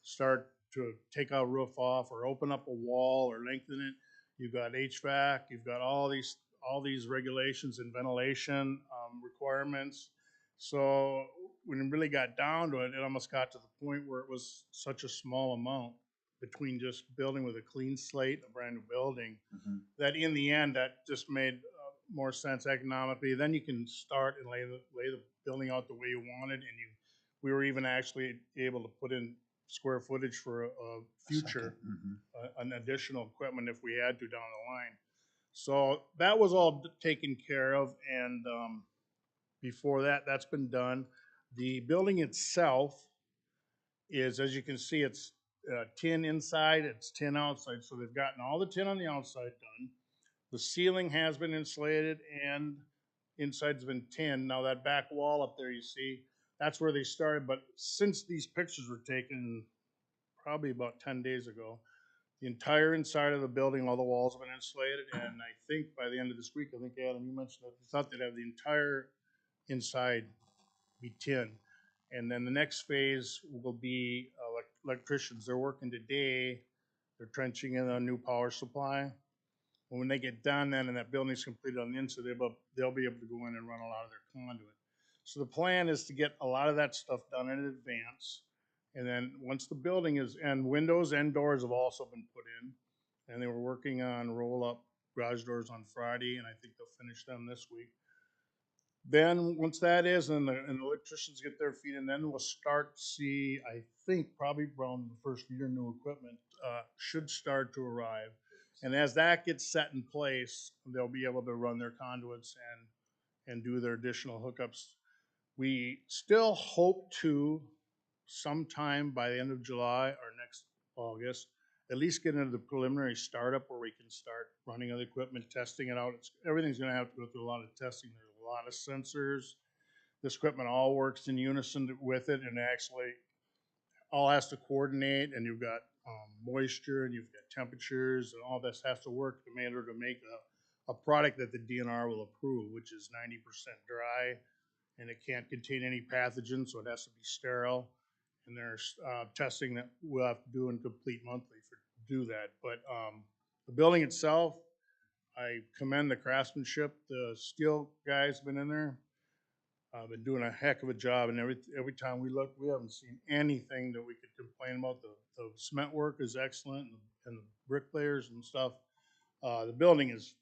start to take a roof off or open up a wall or lengthen it, you've got HVAC, you've got all these regulations and ventilation requirements. So when it really got down to it, it almost got to the point where it was such a small amount between just building with a clean slate, a brand new building, that in the end, that just made more sense economically. Then you can start and lay the building out the way you wanted, and we were even actually able to put in square footage for a future, an additional equipment if we had to down the line. So that was all taken care of, and before that, that's been done. The building itself is, as you can see, it's tin inside, it's tin outside. So they've gotten all the tin on the outside done. The ceiling has been insulated and inside's been tin. Now that back wall up there you see, that's where they started. But since these pictures were taken probably about 10 days ago, the entire inside of the building, all the walls have been insulated. And I think by the end of this week, I think Adam, you mentioned that you thought they'd have the entire inside be tin. And then the next phase will be electricians. They're working today. They're trenching in a new power supply. And when they get done then and that building's completed on the inside, they'll be able to go in and run a lot of their conduit. So the plan is to get a lot of that stuff done in advance. And then once the building is, and windows and doors have also been put in. And they were working on roll-up garage doors on Friday, and I think they'll finish them this week. Then, once that is, and the electricians get their feet in, then we'll start to see, I think, probably around the first year, new equipment should start to arrive. And as that gets set in place, they'll be able to run their conduits and do their additional hookups. We still hope to, sometime by the end of July or next August, at least get into the preliminary startup where we can start running other equipment, testing it out. Everything's gonna have to go through a lot of testing. There's a lot of sensors. this equipment all works in unison with it, and actually all has to coordinate, and you've got moisture, and you've got temperatures, and all this has to work in order to make a product that the DNR will approve, which is 90% dry, and it can't contain any pathogens, so it has to be sterile. And there's testing that we'll have to do and complete monthly to do that. But the building itself, I commend the craftsmanship. The steel guys been in there, been doing a heck of a job. And every time we look, we haven't seen anything that we could complain about. The cement work is excellent, and the bricklayers and stuff. The building is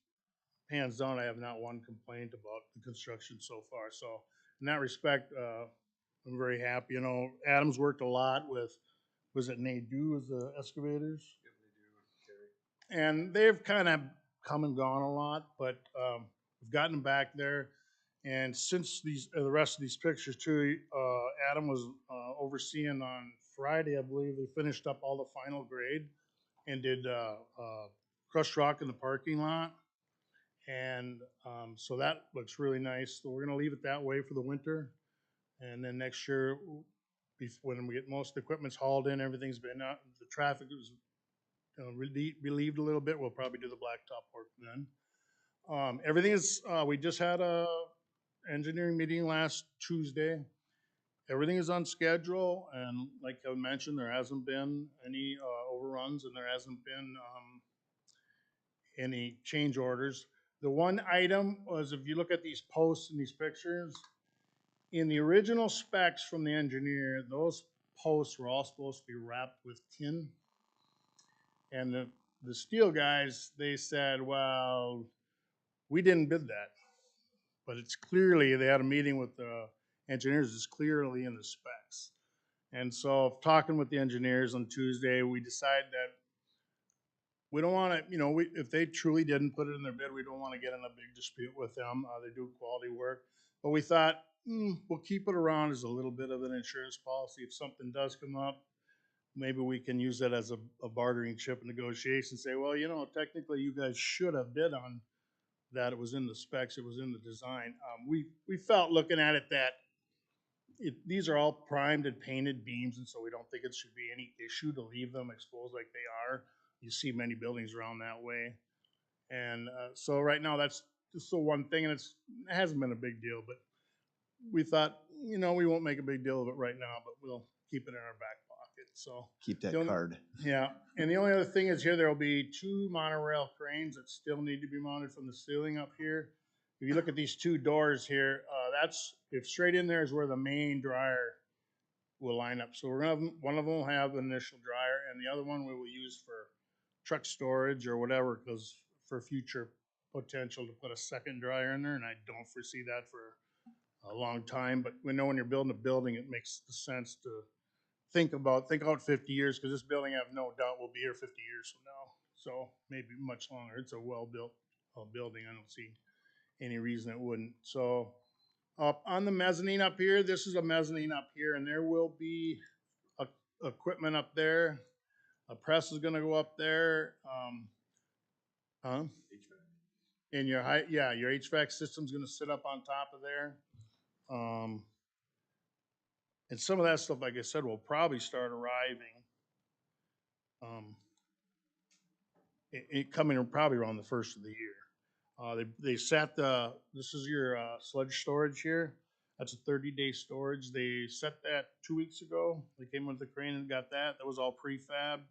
hands down. I have not one complaint about the construction so far. So in that respect, I'm very happy. You know, Adam's worked a lot with, was it Nadeau as the excavators? And they've kind of come and gone a lot, but we've gotten them back there. And since these the rest of these pictures too, Adam was overseeing on Friday, I believe. They finished up all the final grade and did crushed rock in the parking lot. And so that looks really nice. So we're gonna leave it that way for the winter. And then next year, when we get most of the equipment's hauled in, everything's been out, the traffic is relieved a little bit, we'll probably do the blacktop work then. Everything is, we just had a engineering meeting last Tuesday. Everything is on schedule, and like I mentioned, there hasn't been any overruns, and there hasn't been any change orders. The one item was, if you look at these posts and these pictures, in the original specs from the engineer, those posts were all supposed to be wrapped with tin. And the steel guys, they said, well, we didn't bid that. But it's clearly, they had a meeting with the engineers, it's clearly in the specs. And so talking with the engineers on Tuesday, we decided that we don't want to, you know, if they truly didn't put it in their bid, we don't want to get in a big dispute with them. They do quality work. But we thought, we'll keep it around as a little bit of an insurance policy. If something does come up, maybe we can use that as a bartering chip in negotiation. Say, well, you know, technically you guys should have bid on that. It was in the specs, it was in the design. We felt looking at it that these are all primed and painted beams, and so we don't think it should be any issue to leave them exposed like they are. You see many buildings around that way. And so right now that's just the one thing, and it hasn't been a big deal, but we thought, you know, we won't make a big deal of it right now, but we'll keep it in our back pocket. So Keep that card. yeah, and the only other thing is here, there will be 2 monorail cranes that still need to be mounted from the ceiling up here. If you look at these 2 doors here, if straight in there is where the main dryer will line up. So we're gonna have, one of them will have an initial dryer, and the other one we will use for truck storage or whatever, because for future potential to put a second dryer in there, and I don't foresee that for a long time. But we know when you're building a building, it makes sense to think out 50 years, because this building, I have no doubt, will be here 50 years from now. So maybe much longer. It's a well-built building. I don't see any reason it wouldn't. So up on the mezzanine up here, this is a mezzanine up here, and there will be equipment up there. A press is gonna go up there. And your your HVAC system's gonna sit up on top of there. And some of that stuff, like I said, will probably start arriving. It coming probably around the first of the year. They set this is your sludge storage here. That's a 30-day storage. They set that 2 weeks ago. They came with the crane and got that. That was all prefab.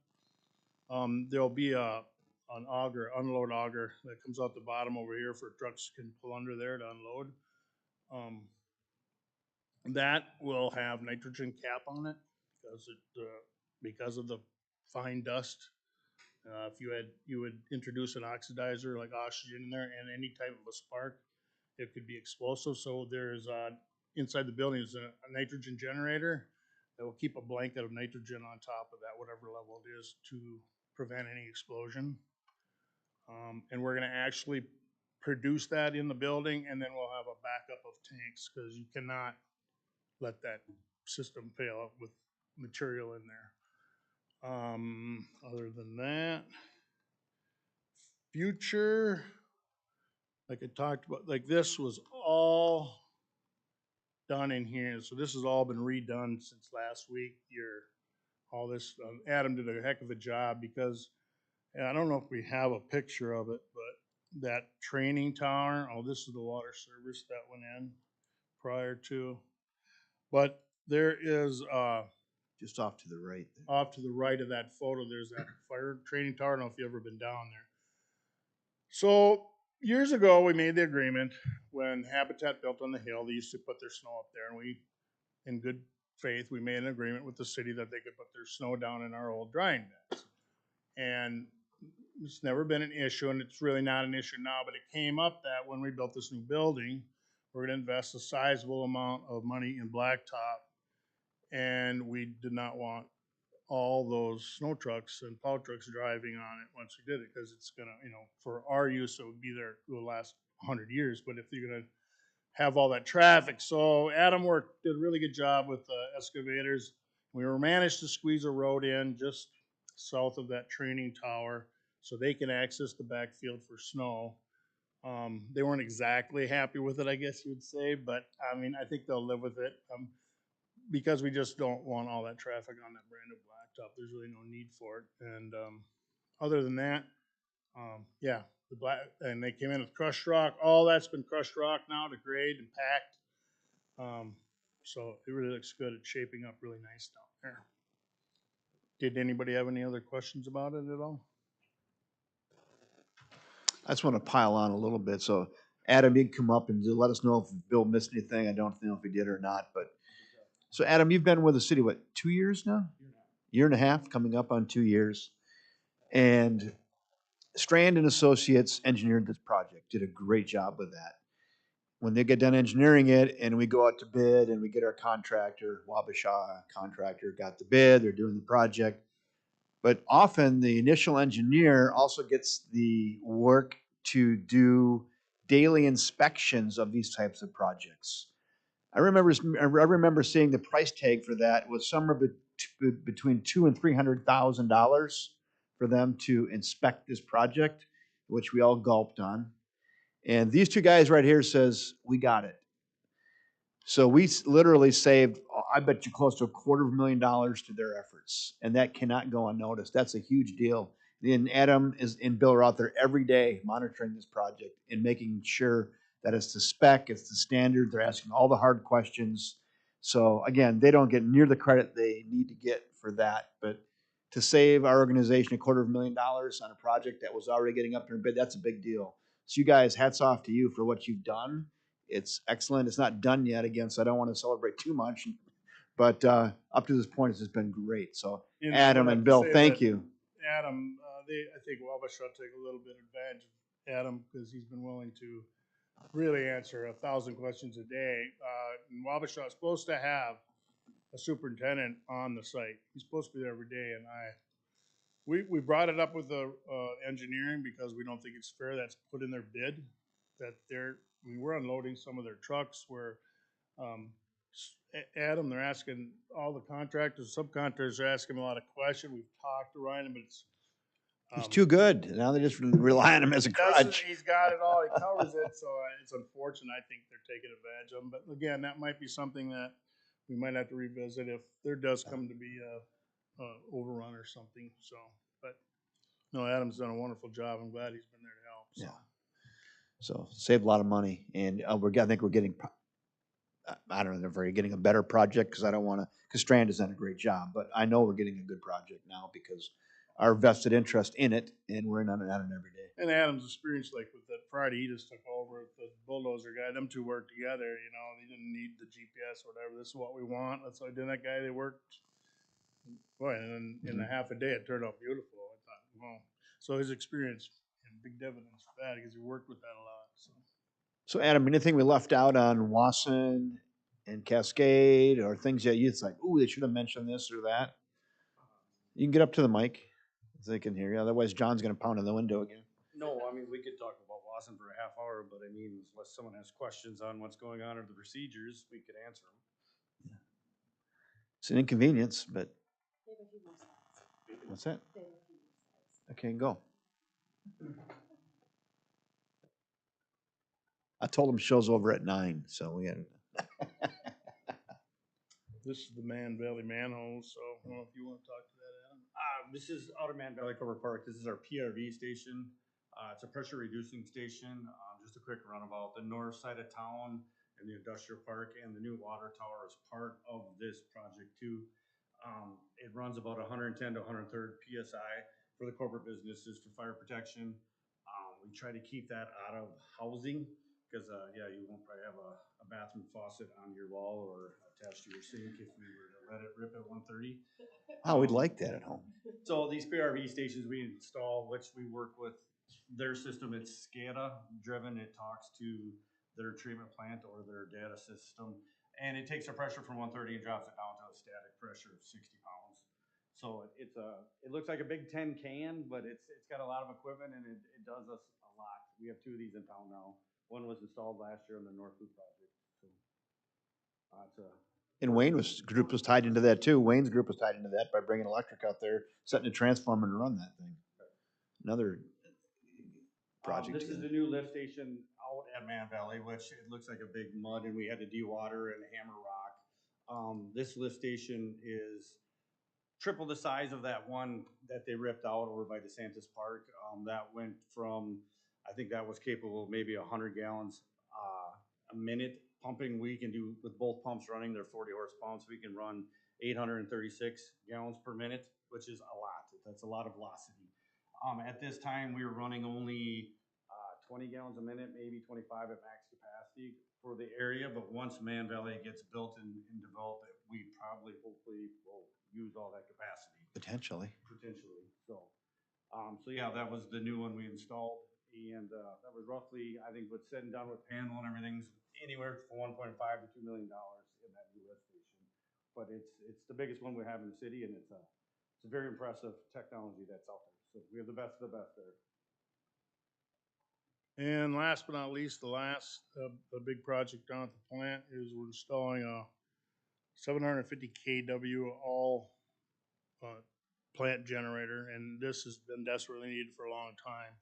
There'll be an auger, unload auger that comes out the bottom over here for trucks can pull under there to unload. That will have nitrogen cap on it because of the fine dust. If you would introduce an oxidizer like oxygen in there and any type of a spark, it could be explosive. So there's inside the building is a nitrogen generator that will keep a blanket of nitrogen on top of that, whatever level it is, to prevent any explosion. And we're going to actually produce that in the building, and then we'll have a backup of tanks, because you cannot let that system fail with material in there. Other than that, future, like I talked about, like this was all done in here. So this has all been redone since last week. All this, Adam did a heck of a job because, and I don't know if we have a picture of it, but that training tower, oh, this is the water service that went in prior to. But there is, Just off to the right there. off to the right of that photo, there's that fire training tower. I don't know if you've ever been down there. So years ago, we made the agreement when Habitat built on the hill, they used to put their snow up there, and we, in good faith, we made an agreement with the city that they could put their snow down in our old drying beds. And it's never been an issue, and it's really not an issue now, but it came up that when we built this new building, we're gonna invest a sizable amount of money in blacktop, and we did not want all those snow trucks and plow trucks driving on it once we did it, because it's gonna, for our use, it would be there, it will last 100 years, but if you're gonna have all that traffic. So Adam did a really good job with the excavators. We were managed to squeeze a road in just south of that training tower so they can access the backfield for snow. They weren't exactly happy with it, I guess you would say, but I mean, I think they'll live with it. Because we just don't want all that traffic on that brand new blacktop. There's really no need for it. And other than that, yeah, and they came in with crushed rock. All that's been crushed rock now to grade and packed. So it really looks good. It's shaping up really nice down there. Did anybody have any other questions about it at all? I just want to pile on a little bit. So Adam, you can come up and let us know if Bill missed anything. I don't know if he did or not, but so Adam, you've been with the city, what, 2 years now? Year and a half, coming up on 2 years. And Strand and Associates engineered this project, did a great job with that. When they get done engineering it and we go out to bid and we get our contractor, Wabasha contractor, got the bid, they're doing the project. But often the initial engineer also gets the work to do daily inspections of these types of projects. I remember seeing the price tag for that was somewhere between $200,000 and $300,000 for them to inspect this project, which we all gulped on. And these two guys right here says, we got it. So we literally saved, I bet you, close to $250,000 to their efforts. And that cannot go unnoticed. That's a huge deal. And Adam and Bill are out there every day monitoring this project and making sure that it's the spec, it's the standard. They're asking all the hard questions. So again, they don't get near the credit they need to get for that. But to save our organization $250,000 on a project that was already getting up there in bid, that's a big deal. So you guys, hats off to you for what you've done. It's excellent. It's not done yet again, so I don't want to celebrate too much. But up to this point, it's just been great. So Adam and Bill, thank you. Adam, I think Wabasha take a little bit advantage of Adam because he's been willing to really answer 1,000 questions a day. And Wabasha is supposed to have a superintendent on the site. He's supposed to be there every day, and we brought it up with the engineering because we don't think it's fair. That's put in their bid that we're unloading some of their trucks where Adam, they're asking all the contractors, subcontractors are asking a lot of questions. We've talked to Ryan, but it's He's too good. Now they just rely on him as a crutch. He's got it all. He covers it, so it's unfortunate. I think they're taking advantage of him. But again, that might be something that we might have to revisit if there does come to be a overrun or something. So, but no, Adam's done a wonderful job. I'm glad he's been there to help. So. Yeah. So saved a lot of money, and I think we're getting. I don't know if we're getting a better project because I don't want to. Because Strand has done a great job, but I know we're getting a good project now because our vested interest in it, and we're in on it every day. And Adam's experience, like with that Friday, he just took over with the bulldozer guy. Them two worked together. They didn't need the GPS or whatever. This is what we want. That's why I did that guy. They worked. Boy, and in a half a day, it turned out beautiful. I thought, well, so his experience and big dividends for that because he worked with that a lot. So Adam, anything we left out on Wasson and Cascade or things that you think, ooh, they should have mentioned this or that? You can get up to the mic so they can hear you. Otherwise, John's going to pound on the window again. No, I mean, we could talk about Wasson for a half hour, but I mean, unless someone has questions on what's going on or the procedures, we could answer them. Yeah. It's an inconvenience, but. What's that? Okay, go. I told him show's over at 9, so we had. This is the Man Valley manhole, so I don't know if you want to talk to that, Adam. This is Outer Man Valley Cover Park. This is our PRV station. It's a pressure reducing station. Just a quick runabout. The north side of town and the industrial park and the new water tower is part of this project too. It runs about 110 to 130 PSI for the corporate businesses for fire protection. We try to keep that out of housing because, yeah, you won't probably have a bathroom faucet on your wall or attached to your sink if we were to let it rip at 130. Oh, we'd like that at home. So these PRV stations we install, which we work with their system, it's SCADA driven. It talks to their treatment plant or their data system, and it takes the pressure from 130 and drops it down to a static pressure of 60 pounds. So it looks like a Big 10 can, but it's got a lot of equipment and it does us a lot. We have 2 of these in town now. One was installed last year on the North Loop project. So it's a And group was tied into that too. Wayne's group was tied into that by bringing electric out there, setting a transformer to run that thing. Another project. This is the new lift station out at Man Valley, which it looks like a big mud, and we had to dewater and hammer rock. This lift station is triple the size of that one that they ripped out over by DeSantis Park. That went from, I think that was capable of maybe 100 gallons a minute pumping. We can do with both pumps running, they're 40 horse pumps. We can run 836 gallons per minute, which is a lot. That's a lot of velocity. At this time, we were running only 20 gallons a minute, maybe 25 at max capacity for the area. But once Man Valley gets built and developed, we probably, hopefully, will use all that capacity. Potentially. So, so yeah, that was the new one we installed. And that was roughly, I think, what's said and done with panel and everything's anywhere from 1.5 to $2 million in that new lift station. But it's the biggest one we have in the city, and it's a very impressive technology that's out there. So we have the best of the best there. And last but not least, the big project down at the plant is we're installing a 750 kW all plant generator, and this has been desperately needed for a long time.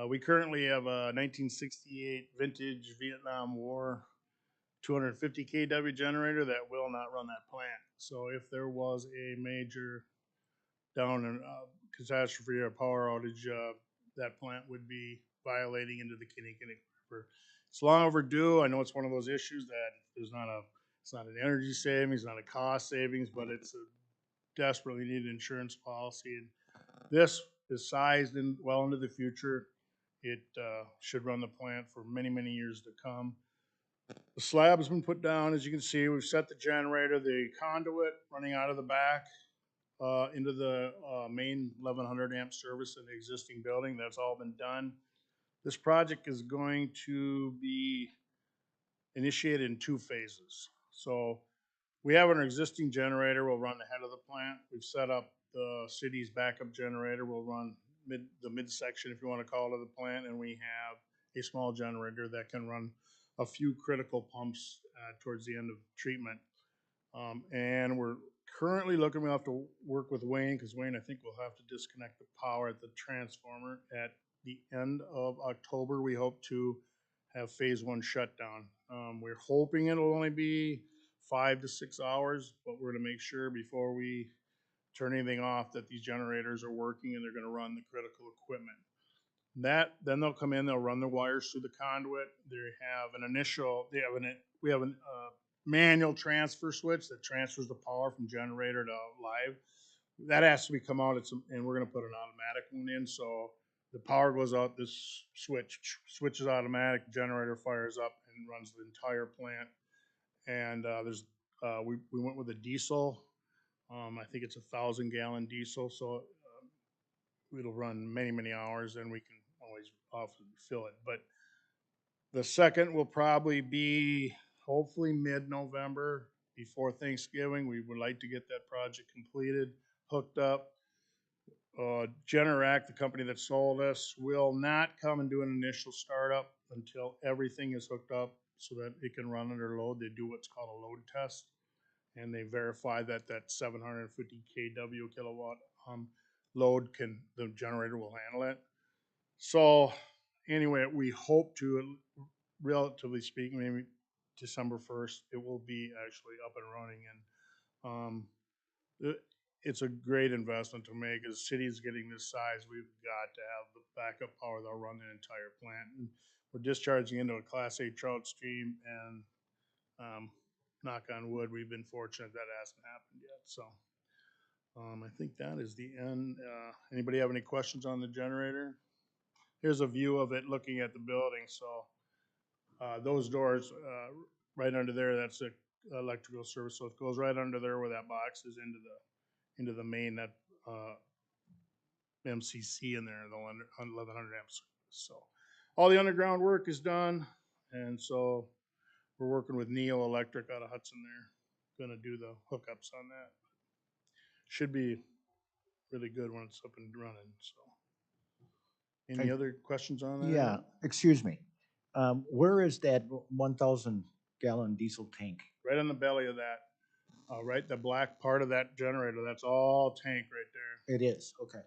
We currently have a 1968 vintage Vietnam War 250 kW generator that will not run that plant. So if there was a major down in catastrophe or power outage, that plant would be violating into the Kinnickinnic River. It's long overdue. I know it's one of those issues that it's not an energy savings, not a cost savings, but it's a desperately needed insurance policy. And this is sized in well into the future. It should run the plant for many, many years to come. The slab has been put down, as you can see. We've set the generator, the conduit running out of the back into the main 1100 amp service in the existing building. That's all been done. This project is going to be initiated in 2 phases. So we have an existing generator. We'll run the head of the plant. We've set up the city's backup generator. We'll run the midsection, if you want to call it, of the plant. And we have a small generator that can run a few critical pumps towards the end of treatment. And we're currently looking, we'll have to work with Wayne, because Wayne, I think, will have to disconnect the power at the transformer at the end of October. We hope to have phase 1 shutdown. We're hoping it'll only be 5 to 6 hours, but we're gonna make sure before we turn anything off that these generators are working and they're gonna run the critical equipment. Then they'll come in, they'll run the wires through the conduit. We have a manual transfer switch that transfers the power from generator to live. That has to be come out, and we're gonna put an automatic one in, so the power goes out, this switch is automatic, generator fires up and runs the entire plant. And we went with a diesel. I think it's 1,000 gallon diesel, so it'll run many, many hours, and we can always often fill it. But the second will probably be hopefully mid-November, before Thanksgiving. We would like to get that project completed, hooked up. Generac, the company that sold us, will not come and do an initial startup until everything is hooked up so that it can run under load. They do what's called a load test, and they verify that 750 kW kilowatt load the generator will handle it. So anyway, we hope to, relatively speaking, maybe December 1st, it will be actually up and running. And it- It's a great investment to make. As cities getting this size, we've got to have the backup power that'll run the entire plant. And we're discharging into a Class A trout stream, and knock on wood, we've been fortunate that hasn't happened yet. So I think that is the end. Anybody have any questions on the generator? Here's a view of it looking at the building. So those doors right under there, that's the electrical service. So it goes right under there where that box is into the main that MCC in there, the 1100 amps. So all the underground work is done, and so we're working with Neo Electric out of Hudson there, gonna do the hookups on that. Should be really good when it's up and running. So, any Hey. other questions on that? Yeah, excuse me. Where is that 1,000-gallon diesel tank? Right on the belly of that, right, the black part of that generator. That's all tank right there. It is, okay.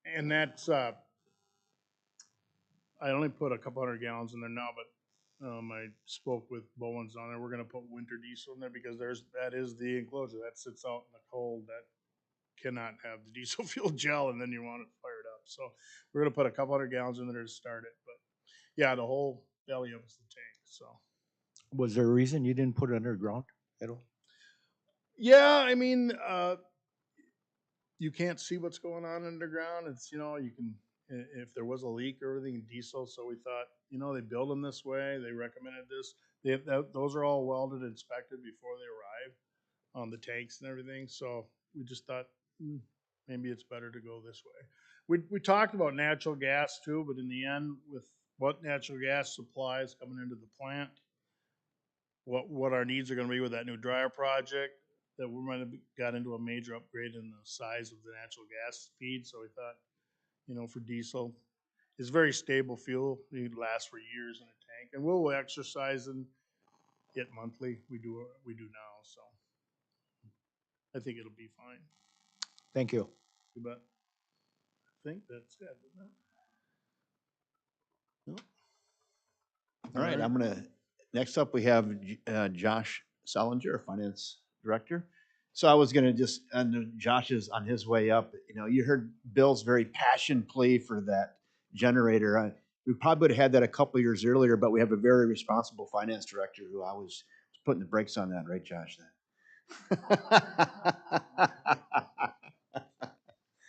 And that's, I only put a couple hundred gallons in there now, but I spoke with Bowens on there. We're gonna put winter diesel in there because that is the enclosure that sits out in the cold that cannot have the diesel fuel gel, and then you want it fired up. So we're gonna put a couple hundred gallons in there to start it. But yeah, the whole belly of it's the tank. So Was there a reason you didn't put it underground at all? yeah, I mean, you can't see what's going on underground. It's, you can, if there was a leak or everything in diesel. So we thought, they build them this way. They recommended this. Those are all welded, inspected before they arrive on the tanks and everything. So we just thought maybe it's better to go this way. We talked about natural gas too, but in the end, with what natural gas supplies coming into the plant, what our needs are going to be with that new dryer project, that we might have got into a major upgrade in the size of the natural gas feed. So we thought, for diesel, it's very stable fuel. It lasts for years in a tank, and we'll exercise and it monthly. We do now, so I think it'll be fine. Thank you. But I think that's it. Isn't it? Nope. All right, I'm gonna, next up, we have Josh Solinger, our Finance Director. So I was gonna just, and Josh is on his way up, you heard Bill's very passion plea for that generator. We probably would have had that a couple years earlier, but we have a very responsible Finance Director who I was putting the brakes on that, right, Josh?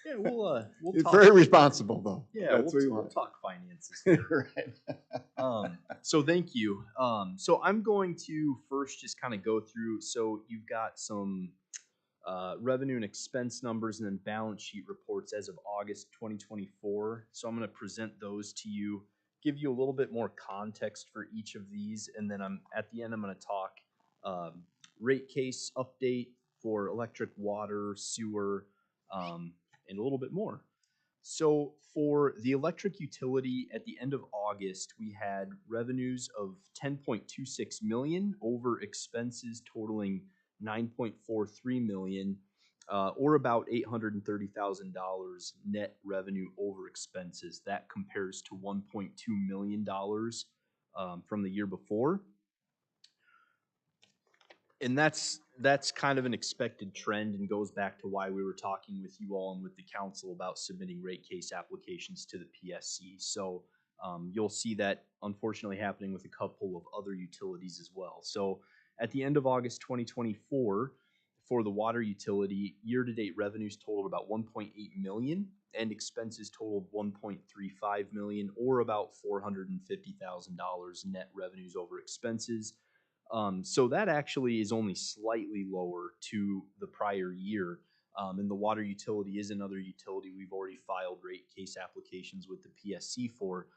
Yeah, we'll It's talk. very responsible, though. Yeah, That's what you we'll want. talk finances here. Right. So thank you. So I'm going to first just kind of go through. So you've got some revenue and expense numbers and then balance sheet reports as of August 2024. So I'm going to present those to you, give you a little bit more context for each of these, and then at the end I'm going to talk rate case update for electric, water, sewer, and a little bit more. So for the electric utility at the end of August, we had revenues of 10.26 million over expenses totaling 9.43 million, or about $830,000 net revenue over expenses. That compares to $1.2 million from the year before. And that's kind of an expected trend and goes back to why we were talking with you all and with the council about submitting rate case applications to the PSC. So you'll see that unfortunately happening with a couple of other utilities as well. So at the end of August 2024, for the water utility, year-to-date revenues totaled about 1.8 million and expenses totaled 1.35 million, or about $450,000 net revenues over expenses. So that actually is only slightly lower to the prior year. And the water utility is another utility we've already filed rate case applications with the PSC for.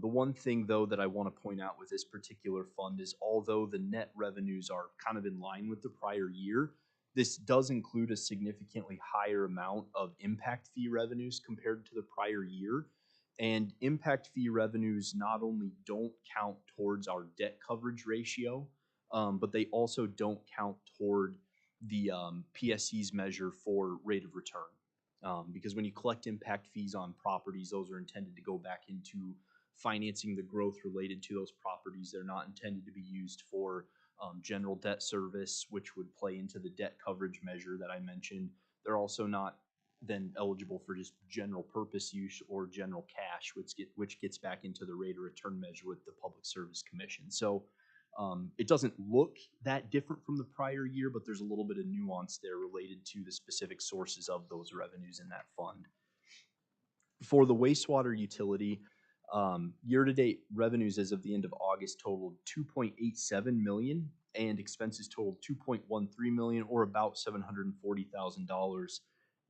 The one thing, though, that I want to point out with this particular fund is although the net revenues are kind of in line with the prior year, this does include a significantly higher amount of impact fee revenues compared to the prior year. And impact fee revenues not only don't count towards our debt coverage ratio, but they also don't count toward the PSC's measure for rate of return. Because when you collect impact fees on properties, those are intended to go back into financing the growth related to those properties. They're not intended to be used for general debt service, which would play into the debt coverage measure that I mentioned. They're also not then eligible for just general purpose use or general cash, which gets back into the rate of return measure with the Public Service Commission. So it doesn't look that different from the prior year, but there's a little bit of nuance there related to the specific sources of those revenues in that fund. For the wastewater utility, year-to-date revenues as of the end of August totaled $2.87 million, and expenses totaled $2.13 million, or about $740,000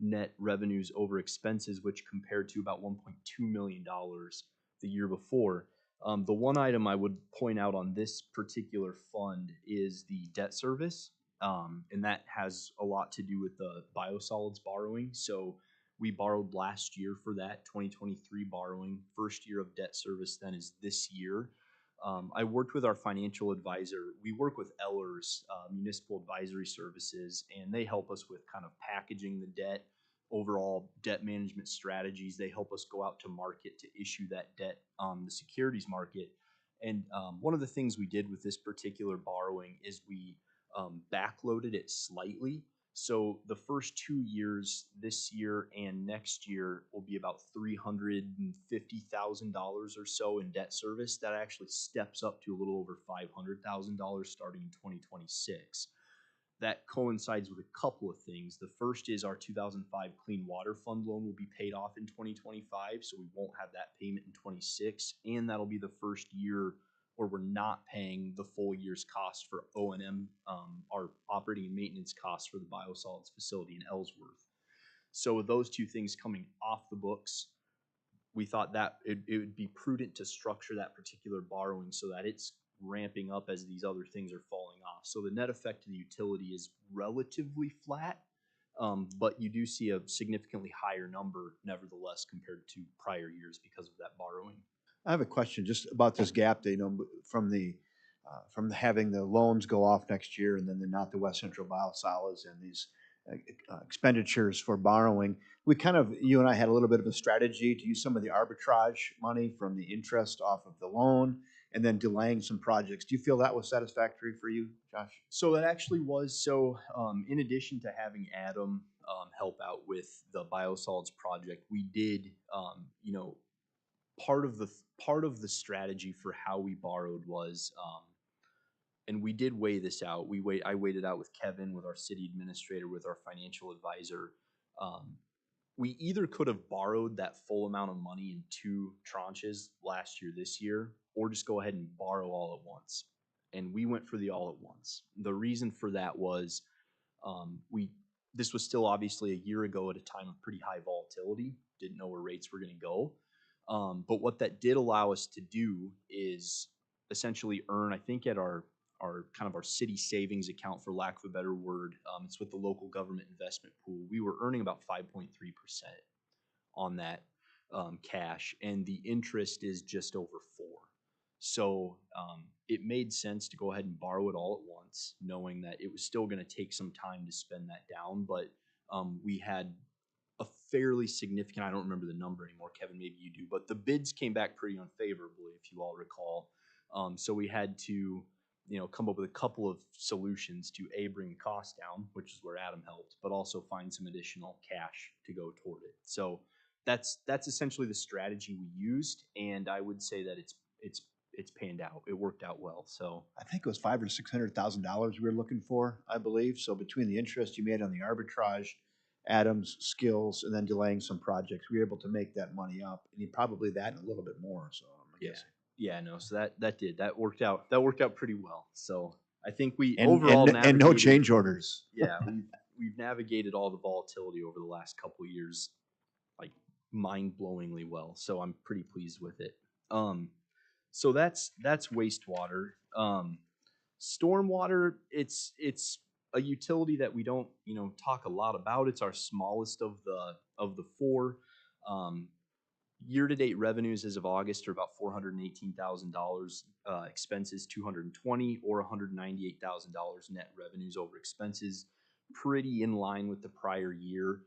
net revenues over expenses, which compared to about $1.2 million the year before. The one item I would point out on this particular fund is the debt service, and that has a lot to do with the Biosolids borrowing. So we borrowed last year for that 2023 borrowing. First year of debt service then is this year. I worked with our financial advisor. We work with Ellers, Municipal Advisory Services, and they help us with kind of packaging the debt, overall debt management strategies. They help us go out to market to issue that debt on the securities market. And one of the things we did with this particular borrowing is we backloaded it slightly. So the first 2 years, this year and next year, will be about $350,000 or so in debt service. That actually steps up to a little over $500,000 starting in 2026. That coincides with a couple of things. The first is our 2005 Clean Water Fund loan will be paid off in 2025, so we won't have that payment in 26, and that'll be the first year where we're not paying the full year's cost for O&M, our operating and maintenance costs for the Biosolids facility in Ellsworth. So with those two things coming off the books, we thought that it would be prudent to structure that particular borrowing so that it's ramping up as these other things are falling off. So the net effect to the utility is relatively flat, but you do see a significantly higher number nevertheless compared to prior years because of that borrowing. I have a question just about this gap, from having the loans go off next year and then not the West Central Biosolids and these expenditures for borrowing. You and I had a little bit of a strategy to use some of the arbitrage money from the interest off of the loan and then delaying some projects. Do you feel that was satisfactory for you, Josh? So that actually was. So in addition to having Adam help out with the Biosolids project, we did, part of the strategy for how we borrowed was, and we did weigh this out. I weighed it out with Kevin, with our city administrator, with our financial advisor. We either could have borrowed that full amount of money in 2 tranches last year, this year, or just go ahead and borrow all at once. And we went for the all at once. The reason for that was this was still obviously a year ago at a time of pretty high volatility. Didn't know where rates were going to go. But what that did allow us to do is essentially earn, I think, at our city savings account, for lack of a better word. It's with the local government investment pool. We were earning about 5.3% on that cash, and the interest is just over 4%. So it made sense to go ahead and borrow it all at once, knowing that it was still going to take some time to spend that down. But we had a fairly significant, I don't remember the number anymore, Kevin, maybe you do, but the bids came back pretty unfavorably, if you all recall. So we had to come up with a couple of solutions to bring the cost down, which is where Adam helped, but also find some additional cash to go toward it. So that's essentially the strategy we used, and I would say that it's panned out. It worked out well. So I think it was $500,000 or $600,000 we were looking for, I believe. So between the interest you made on the arbitrage, Adam's skills, and then delaying some projects, we were able to make that money up, and probably that and a little bit more. So I'm guessing. Yeah, no. So that worked out. That worked out pretty well. So I think we And overall and no change orders. Yeah, we've navigated all the volatility over the last couple of years, like mind-blowingly well. So I'm pretty pleased with it. So that's wastewater. Stormwater, it's a utility that we don't talk a lot about. It's our smallest of the 4. Year-to-date revenues as of August are about $418,000. Expenses $220 or $198,000 net revenues over expenses. Pretty in line with the prior year.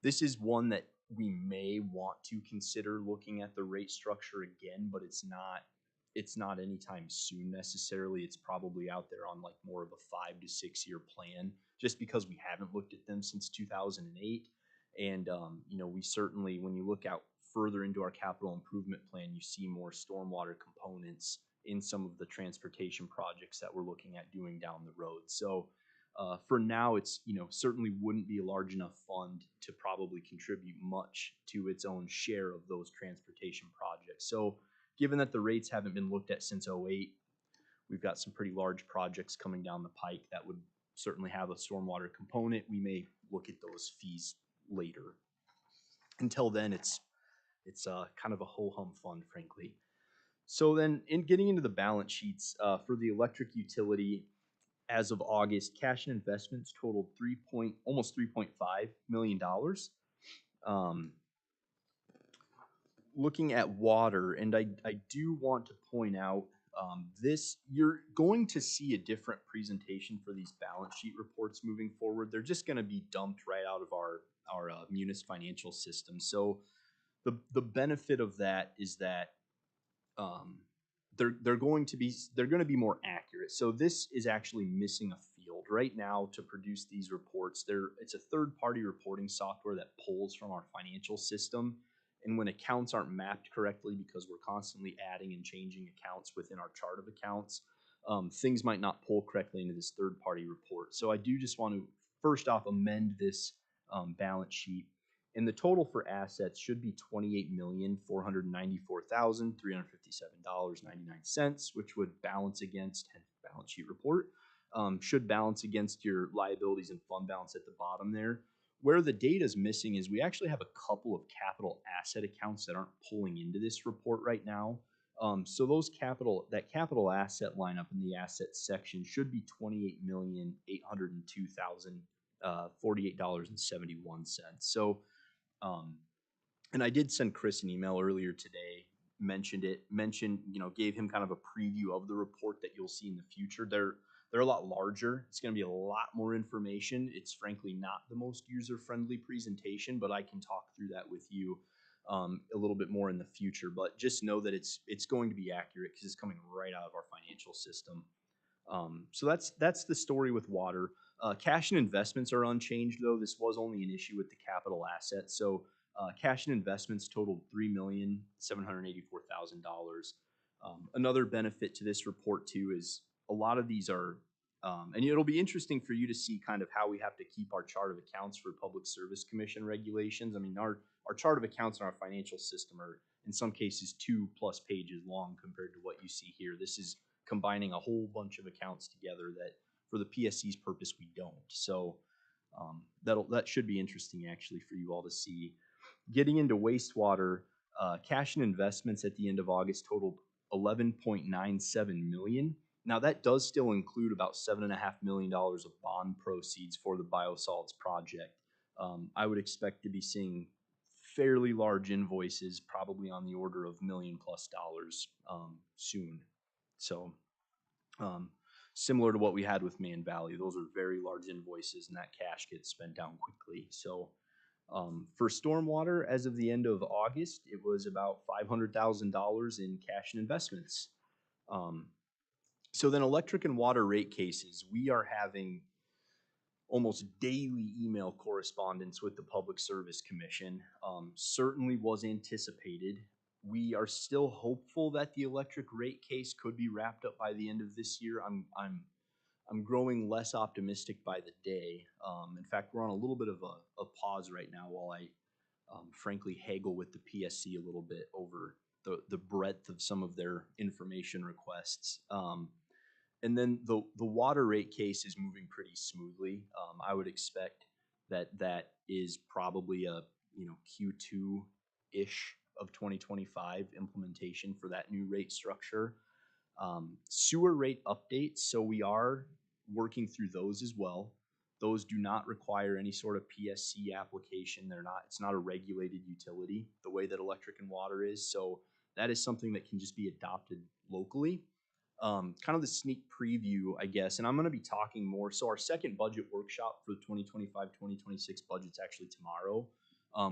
This is one that we may want to consider looking at the rate structure again, but it's not it's not anytime soon necessarily. It's probably out there on like more of a 5 to 6 year plan, just because we haven't looked at them since 2008. And, you know, we certainly, when you look out further into our capital improvement plan, you see more stormwater components in some of the transportation projects that we're looking at doing down the road. So for now, it's, you know, certainly wouldn't be a large enough fund to probably contribute much to its own share of those transportation projects. So given that the rates haven't been looked at since '08, we've got some pretty large projects coming down the pike that would certainly have a stormwater component. We may look at those fees later. Until then, it's kind of a ho-hum fund, frankly. So then, in getting into the balance sheets for the electric utility, as of August, cash and investments totaled almost $3.5 million. Looking at water, and I do want to point out you're going to see a different presentation for these balance sheet reports moving forward. They're just going to be dumped right out of our Munis financial system. So the benefit of that is that they're going to be more accurate. So this is actually missing a field right now to produce these reports. It's a third-party reporting software that pulls from our financial system. And when accounts aren't mapped correctly, because we're constantly adding and changing accounts within our chart of accounts, things might not pull correctly into this third-party report. So I do just want to first off amend this balance sheet. And the total for assets should be $28,494,357.99, which would balance against, balance sheet report, should balance against your liabilities and fund balance at the bottom there. Where the data is missing is we actually have a couple of capital asset accounts that aren't pulling into this report right now. So that capital asset line up in the assets section should be $28,802,048.71. So, and I did send Chris an email earlier today, gave him kind of a preview of the report that you'll see in the future. They're a lot larger. It's going to be a lot more information. It's frankly not the most user-friendly presentation, but I can talk through that with you a little bit more in the future. But just know that it's going to be accurate because it's coming right out of our financial system. So that's the story with water. Cash and investments are unchanged, though. This was only an issue with the capital assets. So cash and investments totaled $3,784,000. Another benefit to this report, too, is a lot of these are, and it'll be interesting for you to see kind of how we have to keep our chart of accounts for Public Service Commission regulations. I mean, our chart of accounts in our financial system are, in some cases, 2+ pages long compared to what you see here. This is combining a whole bunch of accounts together that, for the PSC's purpose, we don't. So that should be interesting, actually, for you all to see. Getting into wastewater, cash and investments at the end of August totaled $11.97 million. Now, that does still include about $7.5 million of bond proceeds for the Biosolids project. I would expect to be seeing fairly large invoices, probably on the order of $1 million+ soon. So, similar to what we had with Man Valley, those are very large invoices, and that cash gets spent down quickly. So, for stormwater, as of the end of August, it was about $500,000 in cash and investments. So then electric and water rate cases, we are having almost daily email correspondence with the Public Service Commission. Certainly was anticipated. We are still hopeful that the electric rate case could be wrapped up by the end of this year. I'm growing less optimistic by the day. In fact, we're on a little bit of a pause right now while I frankly haggle with the PSC a little bit over the breadth of some of their information requests. And then the water rate case is moving pretty smoothly. I would expect that is probably a Q2-ish of 2025 implementation for that new rate structure. Sewer rate updates, so we are working through those as well. Those do not require any sort of PSC application. It's not a regulated utility the way that electric and water is. So that is something that can just be adopted locally. Kind of the sneak preview, I guess, and I'm going to be talking more. So our second budget workshop for the 2025-2026 budget's actually tomorrow.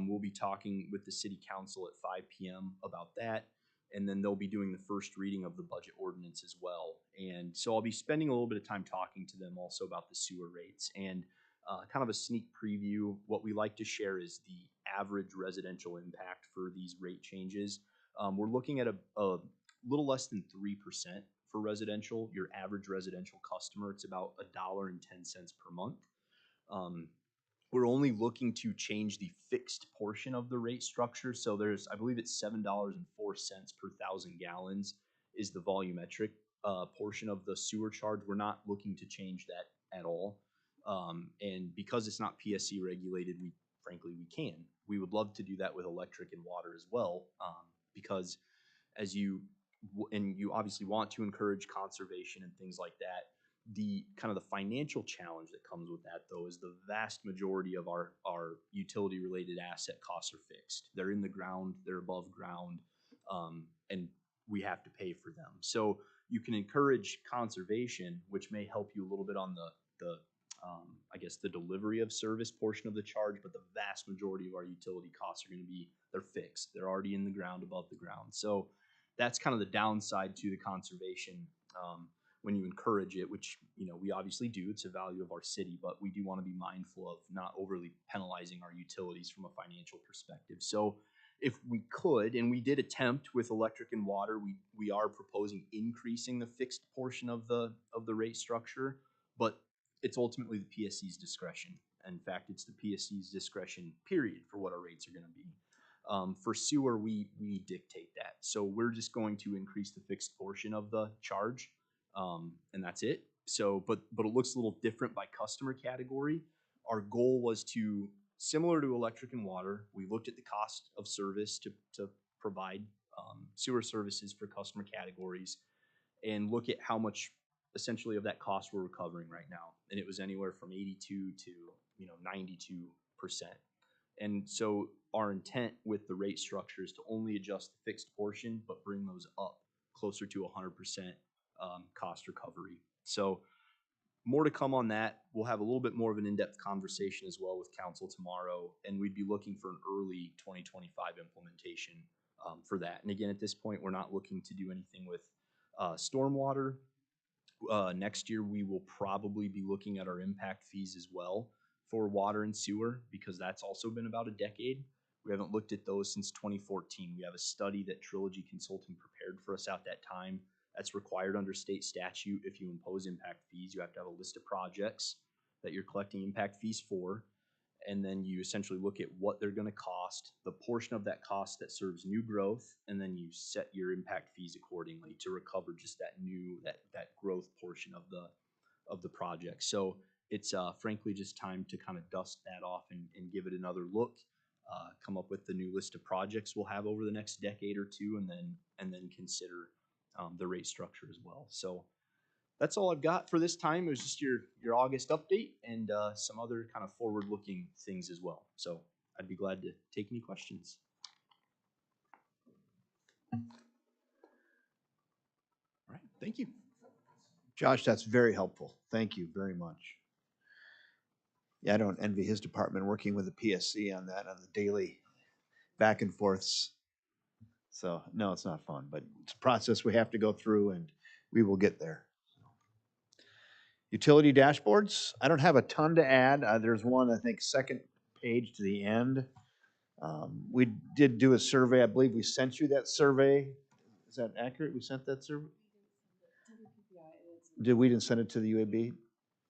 We'll be talking with the city council at 5 p.m. about that. and then they'll be doing the first reading of the budget ordinance as well. And so I'll be spending a little bit of time talking to them also about the sewer rates. And kind of a sneak preview, what we like to share is the average residential impact for these rate changes. We're looking at a little less than 3% for residential. Your average residential customer, it's about $1.10 per month. We're only looking to change the fixed portion of the rate structure. So there's, I believe it's $7.04 per 1,000 gallons is the volumetric portion of the sewer charge. We're not looking to change that at all. And because it's not PSC regulated, frankly, we can. We would love to do that with electric and water as well, because as you obviously want to encourage conservation and things like that. The kind of the financial challenge that comes with that, though, is the vast majority of our utility related asset costs are fixed. They're in the ground, they're above ground, and we have to pay for them. So you can encourage conservation, which may help you a little bit on the I guess the delivery of service portion of the charge, but the vast majority of our utility costs are going to be, they're fixed. They're already in the ground, above the ground. So that's kind of the downside to the conservation. When you encourage it, which, you know, we obviously do, it's a value of our city, but we do want to be mindful of not overly penalizing our utilities from a financial perspective. So if we could, and we did attempt with electric and water, we are proposing increasing the fixed portion of the rate structure, but it's ultimately the PSC's discretion. In fact, it's the PSC's discretion, period, for what our rates are going to be. For sewer, we dictate that. So we're just going to increase the fixed portion of the charge. And that's it. So, but it looks a little different by customer category. Our goal was to, similar to electric and water, we looked at the cost of service to provide sewer services for customer categories and look at how much essentially of that cost we're recovering right now. And it was anywhere from 82 to 92%. And so our intent with the rate structure is to only adjust the fixed portion, but bring those up closer to 100% cost recovery. So more to come on that. We'll have a little bit more of an in-depth conversation as well with council tomorrow, and we'd be looking for an early 2025 implementation for that. And again, at this point, we're not looking to do anything with stormwater. Next year, we will probably be looking at our impact fees as well for water and sewer, because that's also been about a decade. We haven't looked at those since 2014. We have a study that Trilogy Consulting prepared for us at that time. That's required under state statute. If you impose impact fees, you have to have a list of projects that you're collecting impact fees for. And then you essentially look at what they're going to cost, the portion of that cost that serves new growth, and then you set your impact fees accordingly to recover just that growth portion of the project. So it's frankly just time to kind of dust that off and give it another look, come up with the new list of projects we'll have over the next decade or two, and then consider the rate structure as well. So that's all I've got for this time. It was just your August update and some other kind of forward-looking things as well. So I'd be glad to take any questions. All right, thank you. Josh, that's very helpful. Thank you very much. Yeah, I don't envy his department working with the PSC on that, on the daily back and forths. So no, it's not fun, but it's a process we have to go through, and we will get there. Utility dashboards, I don't have a ton to add. There's one, I think, second page to the end. We did do a survey. I believe we sent you that survey. Is that accurate? We sent that survey? We didn't send it to the UAB,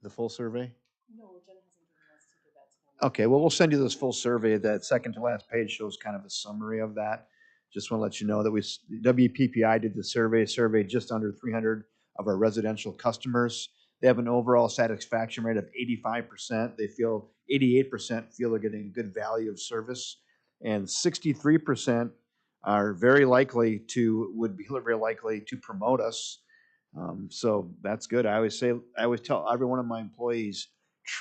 the full survey? No, Jen hasn't given us to give that to them. Okay, well, we'll send you this full survey. That second to last page shows kind of a summary of that. Just want to let you know that WPPI did the survey just under 300 of our residential customers. They have an overall satisfaction rate of 85%. They feel 88% feel they're getting a good value of service, and 63% are would be very likely to promote us. So that's good. I always tell every one of my employees,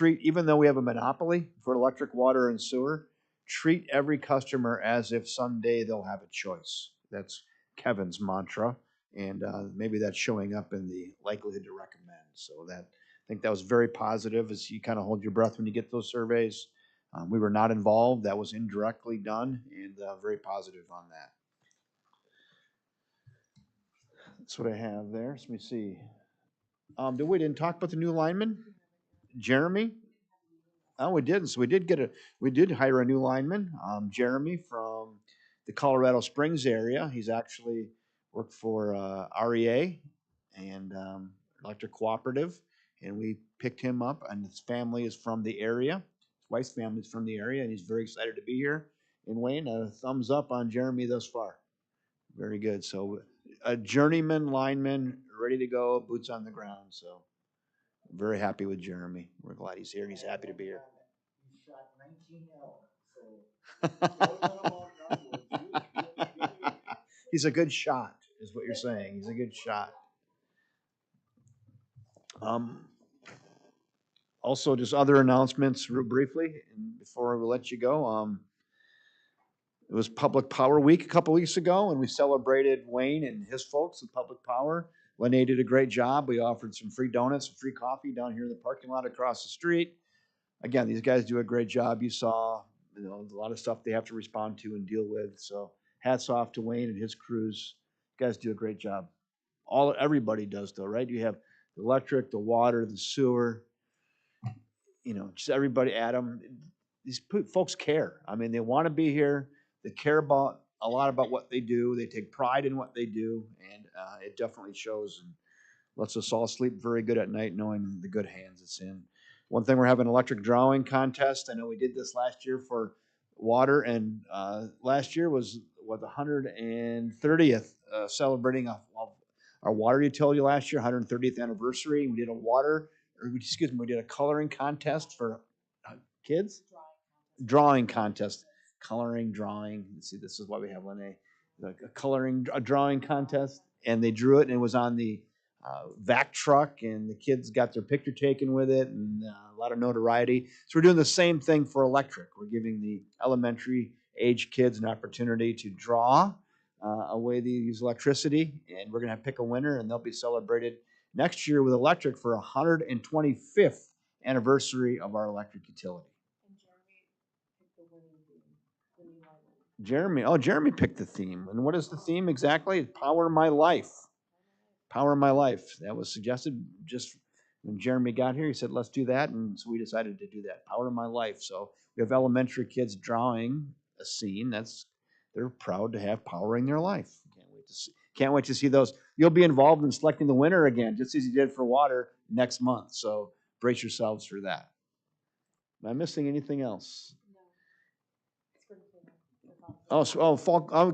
even though we have a monopoly for electric, water, and sewer, treat every customer as if someday they'll have a choice. That's Kevin's mantra, and maybe that's showing up in the likelihood to recommend. So I think that was very positive, as you kind of hold your breath when you get those surveys. We were not involved. That was indirectly done, and very positive on that. That's what I have there. Let me see. We didn't talk about the new lineman, Jeremy? Oh, we didn't. So we did hire a new lineman, Jeremy from the Colorado Springs area. He's actually worked for REA and Electric Cooperative, and we picked him up. And his family is from the area. His wife's family is from the area, and he's very excited to be here. And Wayne, a thumbs up on Jeremy thus far. Very good. So a journeyman lineman, ready to go, boots on the ground. So very happy with Jeremy. We're glad he's here. He's happy to be here. He shot 19 elk, so. He's a good shot, is what you're saying. He's a good shot. Also, just other announcements real briefly and before we let you go. It was Public Power Week a couple weeks ago, and we celebrated Wayne and his folks at Public Power. Lene did a great job. We offered some free donuts and free coffee down here in the parking lot across the street. Again, these guys do a great job. You saw, a lot of stuff they have to respond to and deal with. So hats off to Wayne and his crews. You guys do a great job. Everybody does though, right? You have the electric, the water, the sewer, just everybody, Adam. These folks care. I mean, they want to be here. They care about a lot about what they do. They take pride in what they do, and it definitely shows and lets us all sleep very good at night knowing the good hands it's in. One thing, we're having an electric drawing contest. I know we did this last year for water, and last year was the 130th celebrating of our water utility last year, 130th anniversary. We did we did a coloring contest for kids. Drawing contest. Coloring, drawing. Let's see, this is why we have Lene. A drawing contest, and they drew it, and it was on the vac truck, and the kids got their picture taken with it, and a lot of notoriety. So we're doing the same thing for electric. We're giving the elementary age kids an opportunity to draw a way they use electricity, and we're going to pick a winner, and they'll be celebrated next year with electric for 125th anniversary of our electric utility. Jeremy picked the theme. And what is the theme exactly? Power My Life. Power My Life. That was suggested just when Jeremy got here. He said, let's do that. And so we decided to do that. Power My Life. So we have elementary kids drawing a scene. They're proud to have powering their life. Can't wait to see those. You'll be involved in selecting the winner again, just as you did for water next month. So brace yourselves for that. Am I missing anything else? Fall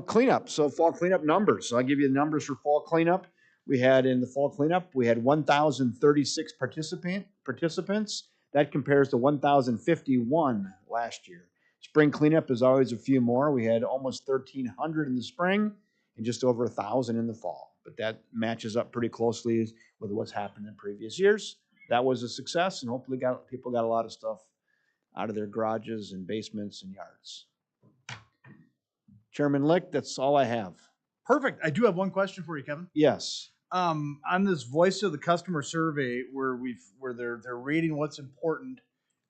cleanup. So fall cleanup numbers. So I'll give you the numbers for fall cleanup. We had in the fall cleanup, we had 1,036 participants. That compares to 1,051 last year. Spring cleanup is always a few more. We had almost 1,300 in the spring and just over 1,000 in the fall. But that matches up pretty closely with what's happened in previous years. That was a success, and hopefully people got a lot of stuff out of their garages and basements and yards. Chairman Lick, that's all I have. Perfect. I do have one question for you, Kevin. Yes. On this voice of the customer survey where they're rating what's important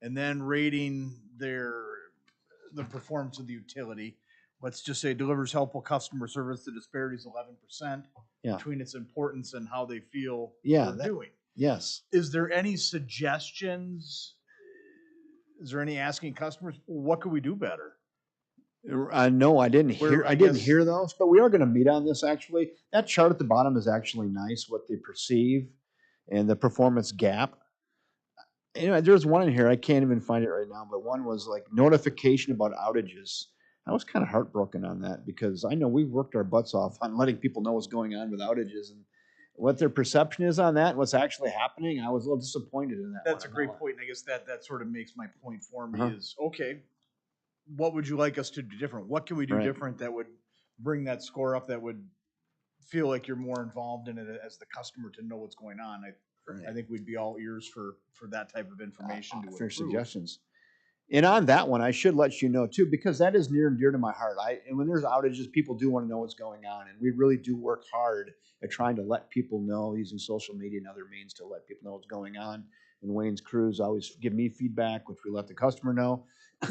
and then rating the performance of the utility. Let's just say delivers helpful customer service. The disparity is 11% between its importance and how they feel they're doing. Yes. Is there any suggestions? Is there any asking customers, what could we do better? No, I didn't hear those, but we are going to meet on this actually. That chart at the bottom is actually nice, what they perceive and the performance gap. There's one in here, I can't even find it right now, but one was like notification about outages. I was kind of heartbroken on that because I know we worked our butts off on letting people know what's going on with outages, and what their perception is on that and what's actually happening. I was a little disappointed in that. That's a great point. And I guess that sort of makes my point for me is, okay, what would you like us to do different? What can we do different that would bring that score up, that would feel like you're more involved in it as the customer to know what's going on? I think we'd be all ears for that type of information to for improve. suggestions. And on that one, I should let you know too, because that is near and dear to my heart. And when there's outages, people do want to know what's going on. And we really do work hard at trying to let people know, using social media and other means to let people know what's going on. And Wayne's crews always give me feedback, which we let the customer know.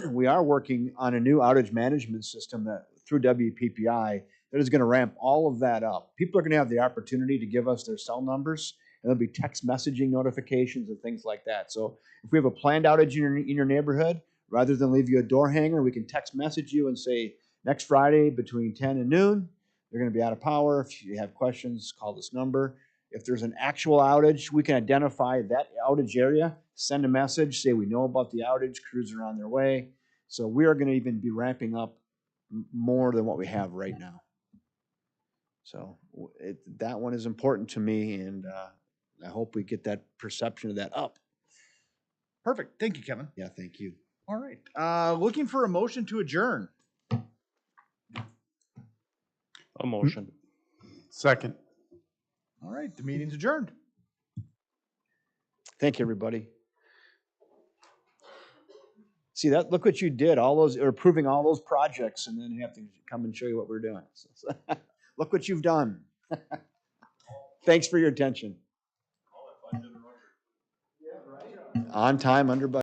we are working on a new outage management system that through WPPI that is going to ramp all of that up. People are going to have the opportunity to give us their cell numbers, and there'll be text messaging notifications and things like that. So if we have a planned outage in your neighborhood, rather than leave you a door hanger, we can text message you and say, next Friday between 10 and noon, they're going to be out of power. If you have questions, call this number. If there's an actual outage, we can identify that outage area, send a message, say we know about the outage, crews are on their way. So we are going to even be ramping up more than what we have right now. So that one is important to me, and I hope we get that perception of that up. Perfect. Thank you, Kevin. Yeah, thank you. All right. Looking for a motion to adjourn. A motion. Second. All right. The meeting's adjourned. Thank you, everybody. See that? Look what you did. All those, or approving all those projects, and then have to come and show you what we're doing. So, look what you've done. Thanks for your attention. On time, under budget.